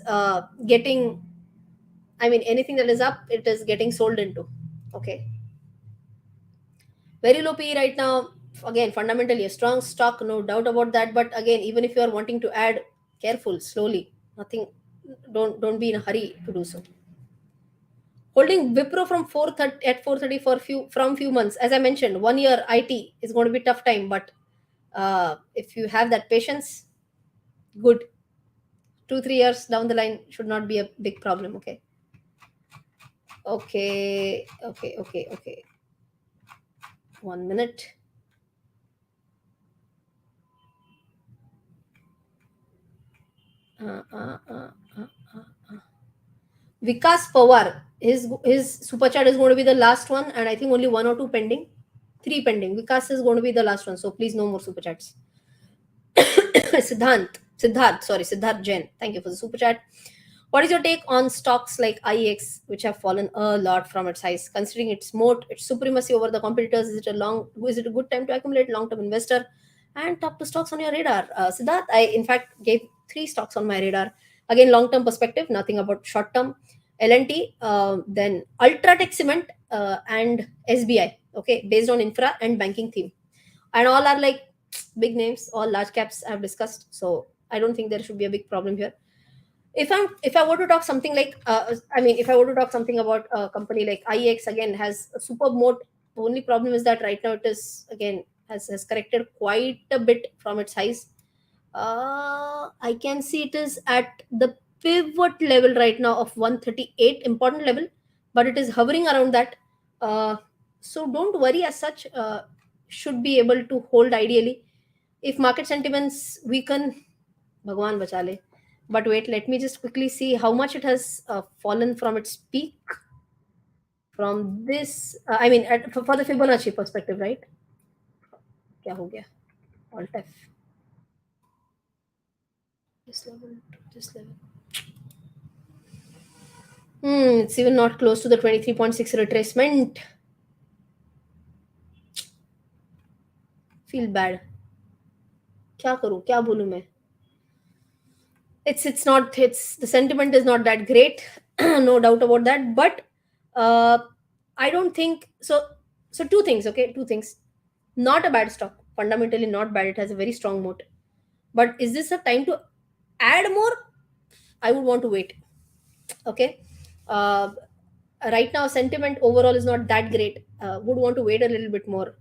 anything that is up, it is getting sold into. Okay. Very low PE right now. Again, fundamentally a strong stock, no doubt about that. But again, even if you are wanting to add, careful, slowly. Nothing. Don't be in a hurry to do so. Holding Wipro from 430 at 430 for few months. As I mentioned, 1 year IT is going to be tough time, but if you have that patience, good. 2-3 years down the line should not be a big problem. Okay. Okay. 1 minute. Vikas Pawar, his super chat is going to be the last one, and I think only 1 or 2 pending. 3 pending. Vikas is going to be the last one, so please no more super chats. Siddharth Jain, thank you for the super chat. What is your take on stocks like IEX, which have fallen a lot from its highs, considering its moat, its supremacy over the competitors? Is it a good time to accumulate long-term investor? And top two stocks on your radar. Siddharth, I in fact gave three stocks on my radar. Again, long term perspective, nothing about short term. L&T, then Ultratech Cement, and SBI. Okay, based on infra and banking theme, and all are like big names, all large caps I've discussed. So I don't think there should be a big problem here. If I were to talk something like, if I were to talk something about a company like IEX, again has a superb moat. The only problem is that right now it is again has corrected quite a bit from its highs. I can see it is at the pivot level right now of 138, important level, but it is hovering around that. Uh, so don't worry as such. Should be able to hold ideally. If market sentiments weaken, Bhagwan bachale. But wait, let me just quickly see how much it has fallen from its peak. From this, for the Fibonacci perspective, right? क्या हो गया? Alt F. This level, this level. It's even not close to the 23.6 retracement. Feel bad. क्या करूं? क्या बोलूं मैं? It's not, it's the sentiment is not that great, no doubt about that. But uh, I don't think so. So two things, okay, two things. Not a bad stock, fundamentally not bad. It has a very strong moat. But is this a time to add more? I would want to wait. Okay. Uh, right now, sentiment overall is not that great. Would want to wait a little bit more.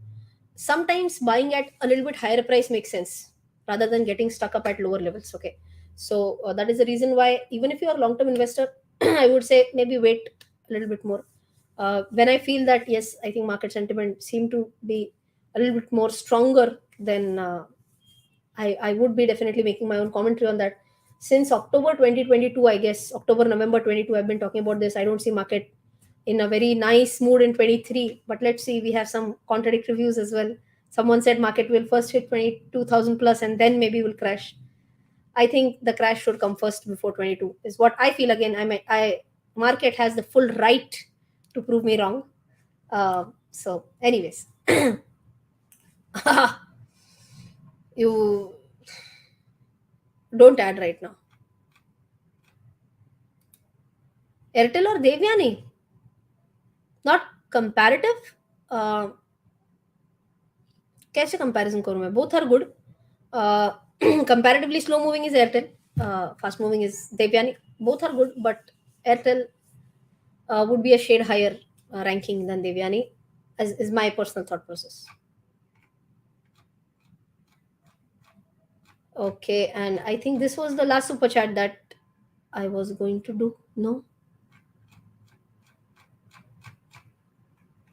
Sometimes buying at a little bit higher price makes sense rather than getting stuck up at lower levels. Okay. So that is the reason why, even if you are a long term investor, I would say maybe wait a little bit more. When I feel that, yes, I think market sentiment seem to be a little bit more stronger, then I would be definitely making my own commentary on that. Since October 2022, I guess, October, November 22, I've been talking about this. I don't see market in a very nice mood in 23. But let's see, we have some contradictory views as well. Someone said market will first hit 22,000 plus and then maybe will crash. I think the crash should come first before 22 is what I feel. Again, I market has the full right to prove me wrong. So, anyways, you don't add right now. Airtel or Devyani? Not comparative. Uh, कैसे comparison करूँ मैं? Both are good. Uh, comparatively slow moving is Airtel. Fast moving is Devyani. Both are good, but Airtel would be a shade higher ranking than Devyani, as is my personal thought process. Okay, and I think this was the last super chat that I was going to do. No,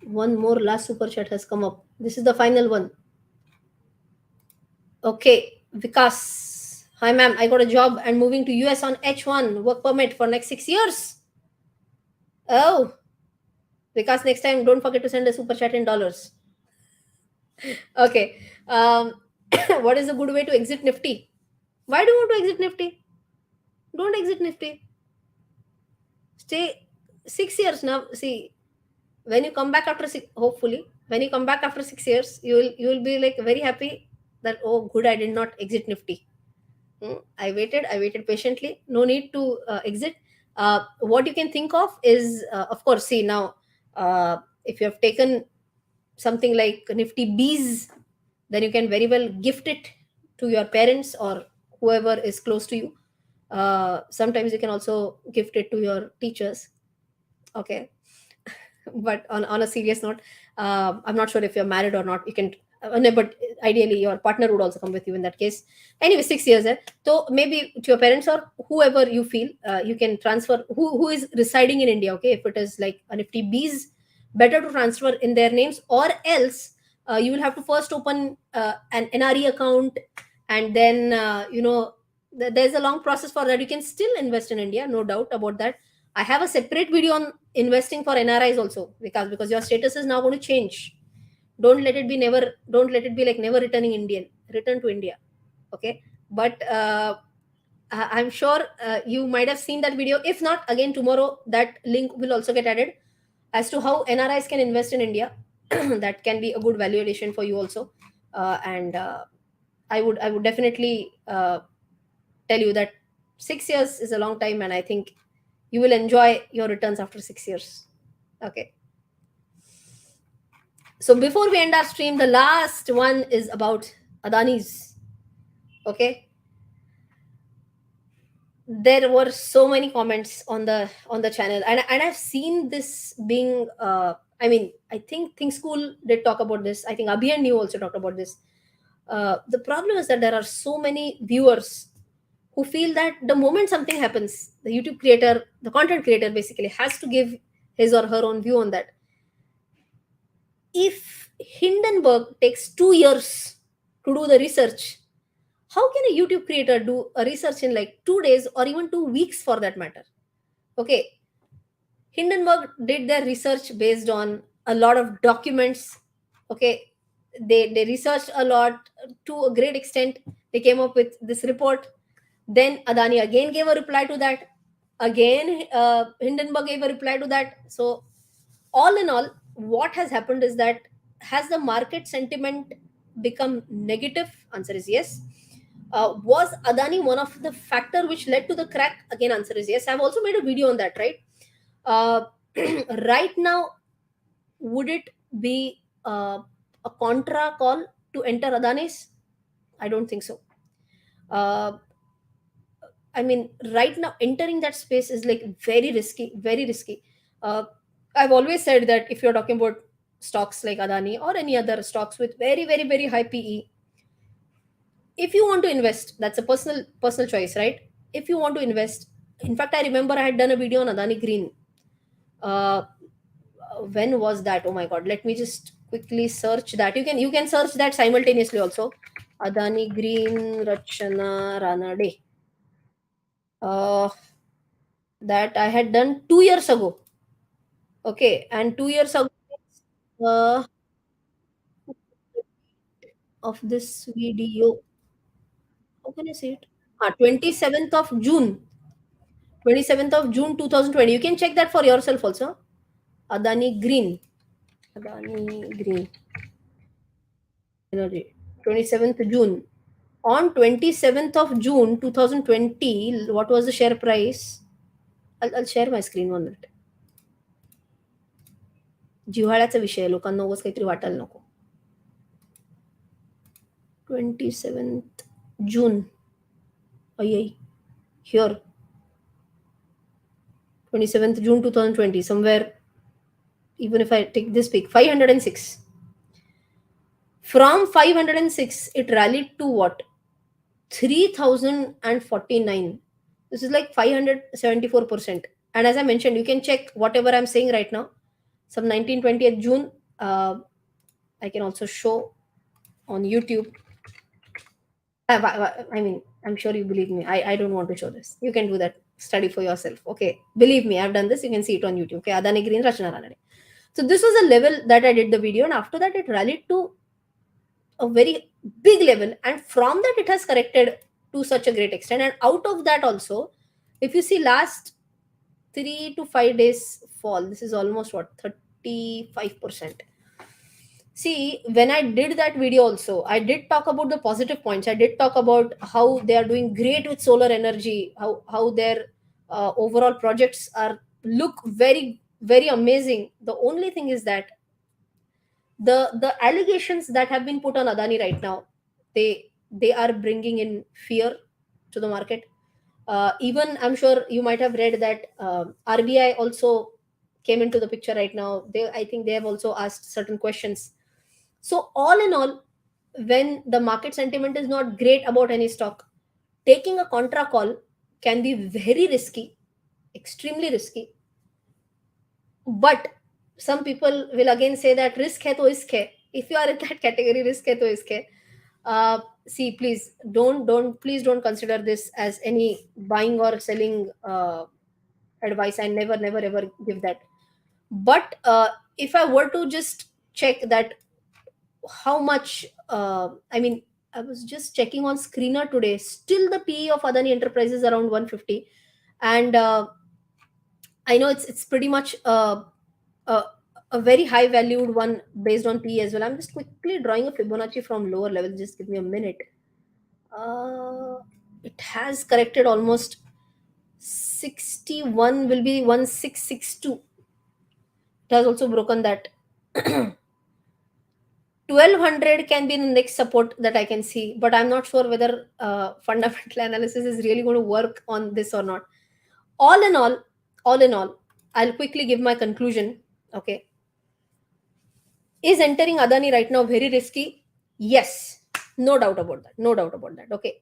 one more last super chat has come up. This is the final one. Okay, Vikas. Hi, ma'am. I got a job and moving to US on H1 work permit for next 6 years. Oh, Vikas, next time don't forget to send a super chat in dollars. Okay. What is a good way to exit Nifty? Why do you want to exit Nifty? Don't exit Nifty. Stay 6 years now. See, when you come back after six, hopefully, when you come back after 6 years, you will be like very happy that, oh, good, I did not exit Nifty. I waited patiently. No need to exit. What you can think of is, of course, see now, if you have taken something like Nifty Bees, then you can very well gift it to your parents or whoever is close to you. Sometimes you can also gift it to your teachers. Okay. But on a serious note, I'm not sure if you're married or not. You can, no, but ideally your partner would also come with you in that case. Anyway, 6 years. So maybe to your parents or whoever you feel, you can transfer, who is residing in India. Okay, if it is like a Nifty Bees, better to transfer in their names, or else you will have to first open an NRE account, and then there's a long process for that. You can still invest in India, no doubt about that. I have a separate video on investing for NRIs also, because your status is now going to change. Don't let it be like never returning Indian. Return to India. Okay. But I'm sure you might have seen that video. If not, again tomorrow that link will also get added as to how NRIs can invest in India. That can be a good value addition for you also. And I would definitely tell you that 6 years is a long time, and I think you will enjoy your returns after 6 years. Okay. So before we end our stream, the last one is about Adani's. Okay. There were so many comments on the channel, and I've seen this being I think Think School did talk about this. I think Abhi and you also talked about this. The problem is that there are so many viewers who feel that the moment something happens, the YouTube creator, the content creator basically has to give his or her own view on that. If Hindenburg takes 2 years to do the research, how can a YouTube creator do a research in like 2 days or even 2 weeks for that matter? Okay, Hindenburg did their research based on a lot of documents. Okay, they researched a lot to a great extent. They came up with this report. Then Adani again gave a reply to that. Again, Hindenburg gave a reply to that. So, all in all, what has happened is that has the market sentiment become negative? Answer is yes. Was Adani one of the factor which led to the crack? Again, answer is yes. I've also made a video on that, right? Uh, right now, would it be a contra call to enter Adani's? I don't think so. Uh, right now entering that space is like very risky, very risky. Uh, I've always said that if you're talking about stocks like Adani or any other stocks with very, very, very high PE, if you want to invest, that's a personal choice, right? If you want to invest, in fact, I remember I had done a video on Adani Green. Uh, when was that? Oh my god, let me just quickly search that. You can search that simultaneously also. Adani Green, Rachana Ranade. Uh, that I had done 2 years ago. Okay, and 2 years ago uh, of this video. How can I say it? 27th of June. 27th of June 2020. You can check that for yourself also. Adani Green. Adani Green Energy. 27th June. On 27th of June 2020, what was the share price? I'll share my screen 1 minute. जिव्हाळ्याचा विषय आहे, लोकांना उगाच काहीतरी वाटायला नको. 27th June. Ay, here. 27th June 2020, somewhere, even if I take this peak, 506. From 506, it rallied to what? 3049. This is like 574%. And as I mentioned, you can check whatever I'm saying right now. Some 1920th June. I can also show on YouTube. I'm sure you believe me. I don't want to show this. You can do that study for yourself. Okay. Believe me, I've done this. You can see it on YouTube. Okay. Adani Green, Rachana Ranade. So this was a level that I did the video, and after that it rallied to a very big level, and from that it has corrected to such a great extent. And out of that also, if you see last 3 to 5 days fall, this is almost what, 35%. See, when I did that video also, I did talk about the positive points. I did talk about how they are doing great with solar energy, how their overall projects are look very, very amazing. The only thing is that the allegations that have been put on Adani right now, they are bringing in fear to the market. Even I'm sure you might have read that RBI also came into the picture right now. I think they have also asked certain questions. So all in all, when the market sentiment is not great about any stock, taking a contra call can be very risky, extremely risky. But some people will again say that risk hai to isk hai. If you are in that category, risk hai to isk hai. See, please don't consider this as any buying or selling advice. I never ever give that. But if I were to just check that how much I was just checking on Screener today. Still the PE of Adani Enterprises around 150, and I know it's pretty much a, a very high valued one based on PE as well. I'm just quickly drawing a Fibonacci from lower level. Just give me a minute. It has corrected almost 61, will be 1662. It has also broken that. 1200 can be the next support that I can see, but I'm not sure whether fundamental analysis is really going to work on this or not. All in all, all in all, I'll quickly give my conclusion. Okay, is entering Adani right now very risky? Yes, no doubt about that. No doubt about that. Okay,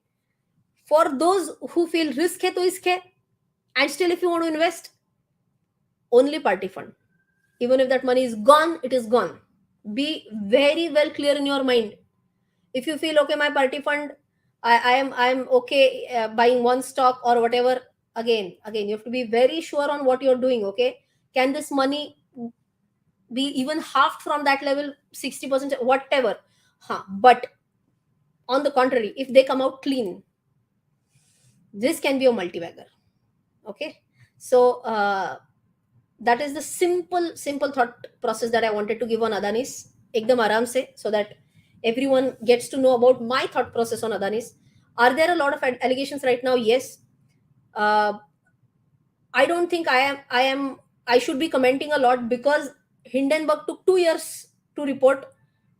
for those who feel risk hai to iske, and still if you want to invest, only party fund. Even if that money is gone, it is gone. Be very well clear in your mind. If you feel okay, my party fund, I'm okay buying one stock or whatever. Again, you have to be very sure on what you're doing. Okay, can this money be even half from that level, 60%, whatever? But on the contrary, if they come out clean, this can be a multi-bagger. Okay, so that is the simple thought process that I wanted to give on Adanis, ekdam aram se, so that everyone gets to know about my thought process on Adanis. Are there a lot of allegations right now? Yes. uh, I don't think I should be commenting a lot, because Hindenburg took 2 years to report.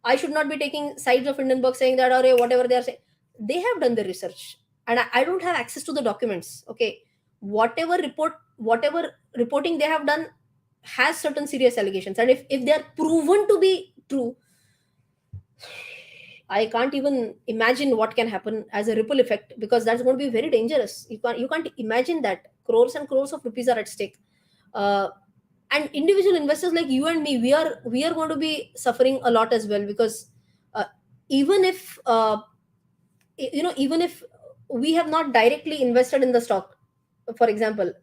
I should not be taking sides of Hindenburg, saying that, or whatever they are saying. They have done the research, and I don't have access to the documents. Okay, whatever reporting they have done has certain serious allegations, and if they are proven to be true, I can't even imagine what can happen as a ripple effect, because that's going to be very dangerous. You can't imagine that crores and crores of rupees are at stake. Uh, and individual investors like you and me, we are going to be suffering a lot as well, because uh, even if even if we have not directly invested in the stock, for example,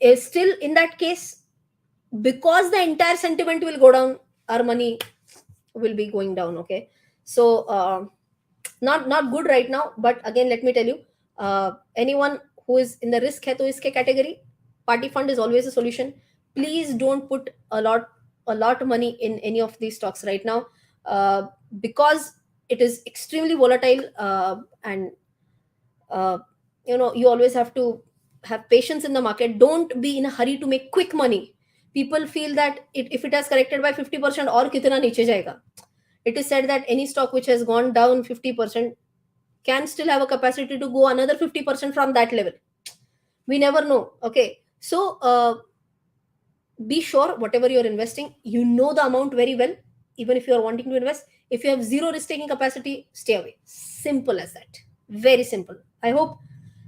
is still in that case, because the entire sentiment will go down, our money will be going down. Okay, so not good right now. But again, let me tell you, anyone who is in the risk hai to iske category, party fund is always a solution. Please don't put a lot of money in any of these stocks right now, because it is extremely volatile, and uh, you always have to have patience in the market. Don't be in a hurry to make quick money. People feel that if it has corrected by 50% or kitna niche jayega. It is said that any stock which has gone down 50% can still have a capacity to go another 50% from that level. We never know. Okay, so be sure whatever you're investing, you know the amount very well. Even if you are wanting to invest, if you have zero risk taking capacity, stay away. Simple as that. Very simple. I hope,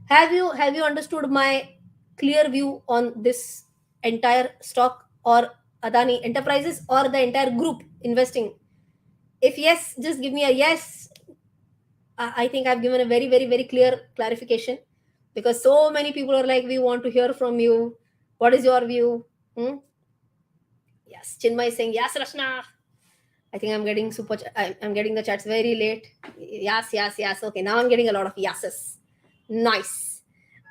have you understood my clear view on this entire stock, or Adani Enterprises, or the entire group investing? If yes, just give me a yes. I think I've given a very, very, very clear clarification, because so many people are like, we want to hear from you. What is your view? Hmm? Yes, Chinmay is saying, yes, Rashna. I think I'm getting I'm getting the chats very late. Yes, yes, yes. Okay, now I'm getting a lot of yeses. Nice.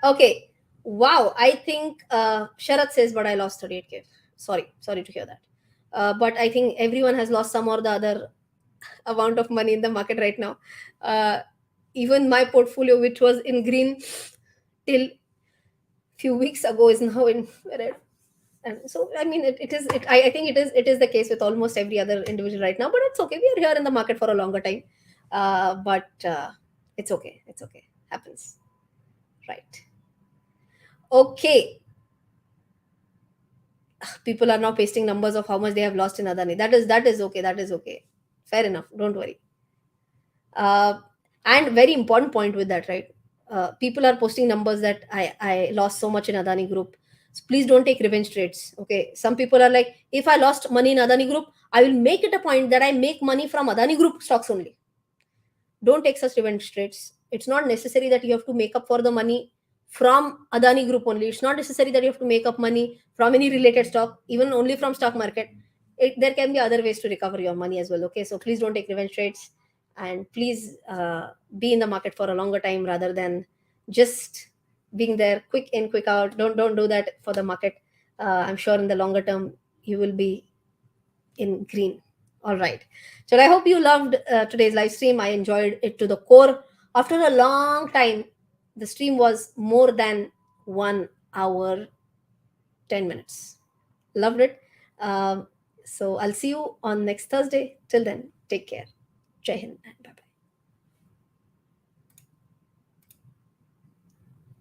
Okay. Wow. I think Sharat says, but I lost 38K. Sorry to hear that. But I think everyone has lost some or the other amount of money in the market right now. Uh, Even my portfolio, which was in green till few weeks ago, is now in red. And so, I mean, I think it is the case with almost every other individual right now. But it's okay. We are here in the market for a longer time. But it's okay. It's okay. Happens. Right. Okay. People are now pasting numbers of how much they have lost in Adani. That is okay. That is okay. Fair enough. Don't worry. uh, and very important point with that, right? People are posting numbers that I lost so much in Adani group. So please don't take revenge trades. Okay, some people are like, if I lost money in Adani group, I will make it a point that I make money from Adani group stocks only. Don't take such revenge trades. It's not necessary that you have to make up for the money from Adani group only. It's not necessary that you have to make up money from any related stock, even only from stock market. There can be other ways to recover your money as well. Okay, so please don't take revenge trades, and please be in the market for a longer time rather than just being there quick in quick out. Don't do that for the market. I'm sure in the longer term you will be in green. All right. So I hope you loved today's live stream. I enjoyed it to the core. After a long time, the stream was more than 1 hour, 10 minutes. Loved it. Um, so I'll see you on next Thursday. Till then, take care. Jai Hind and bye bye.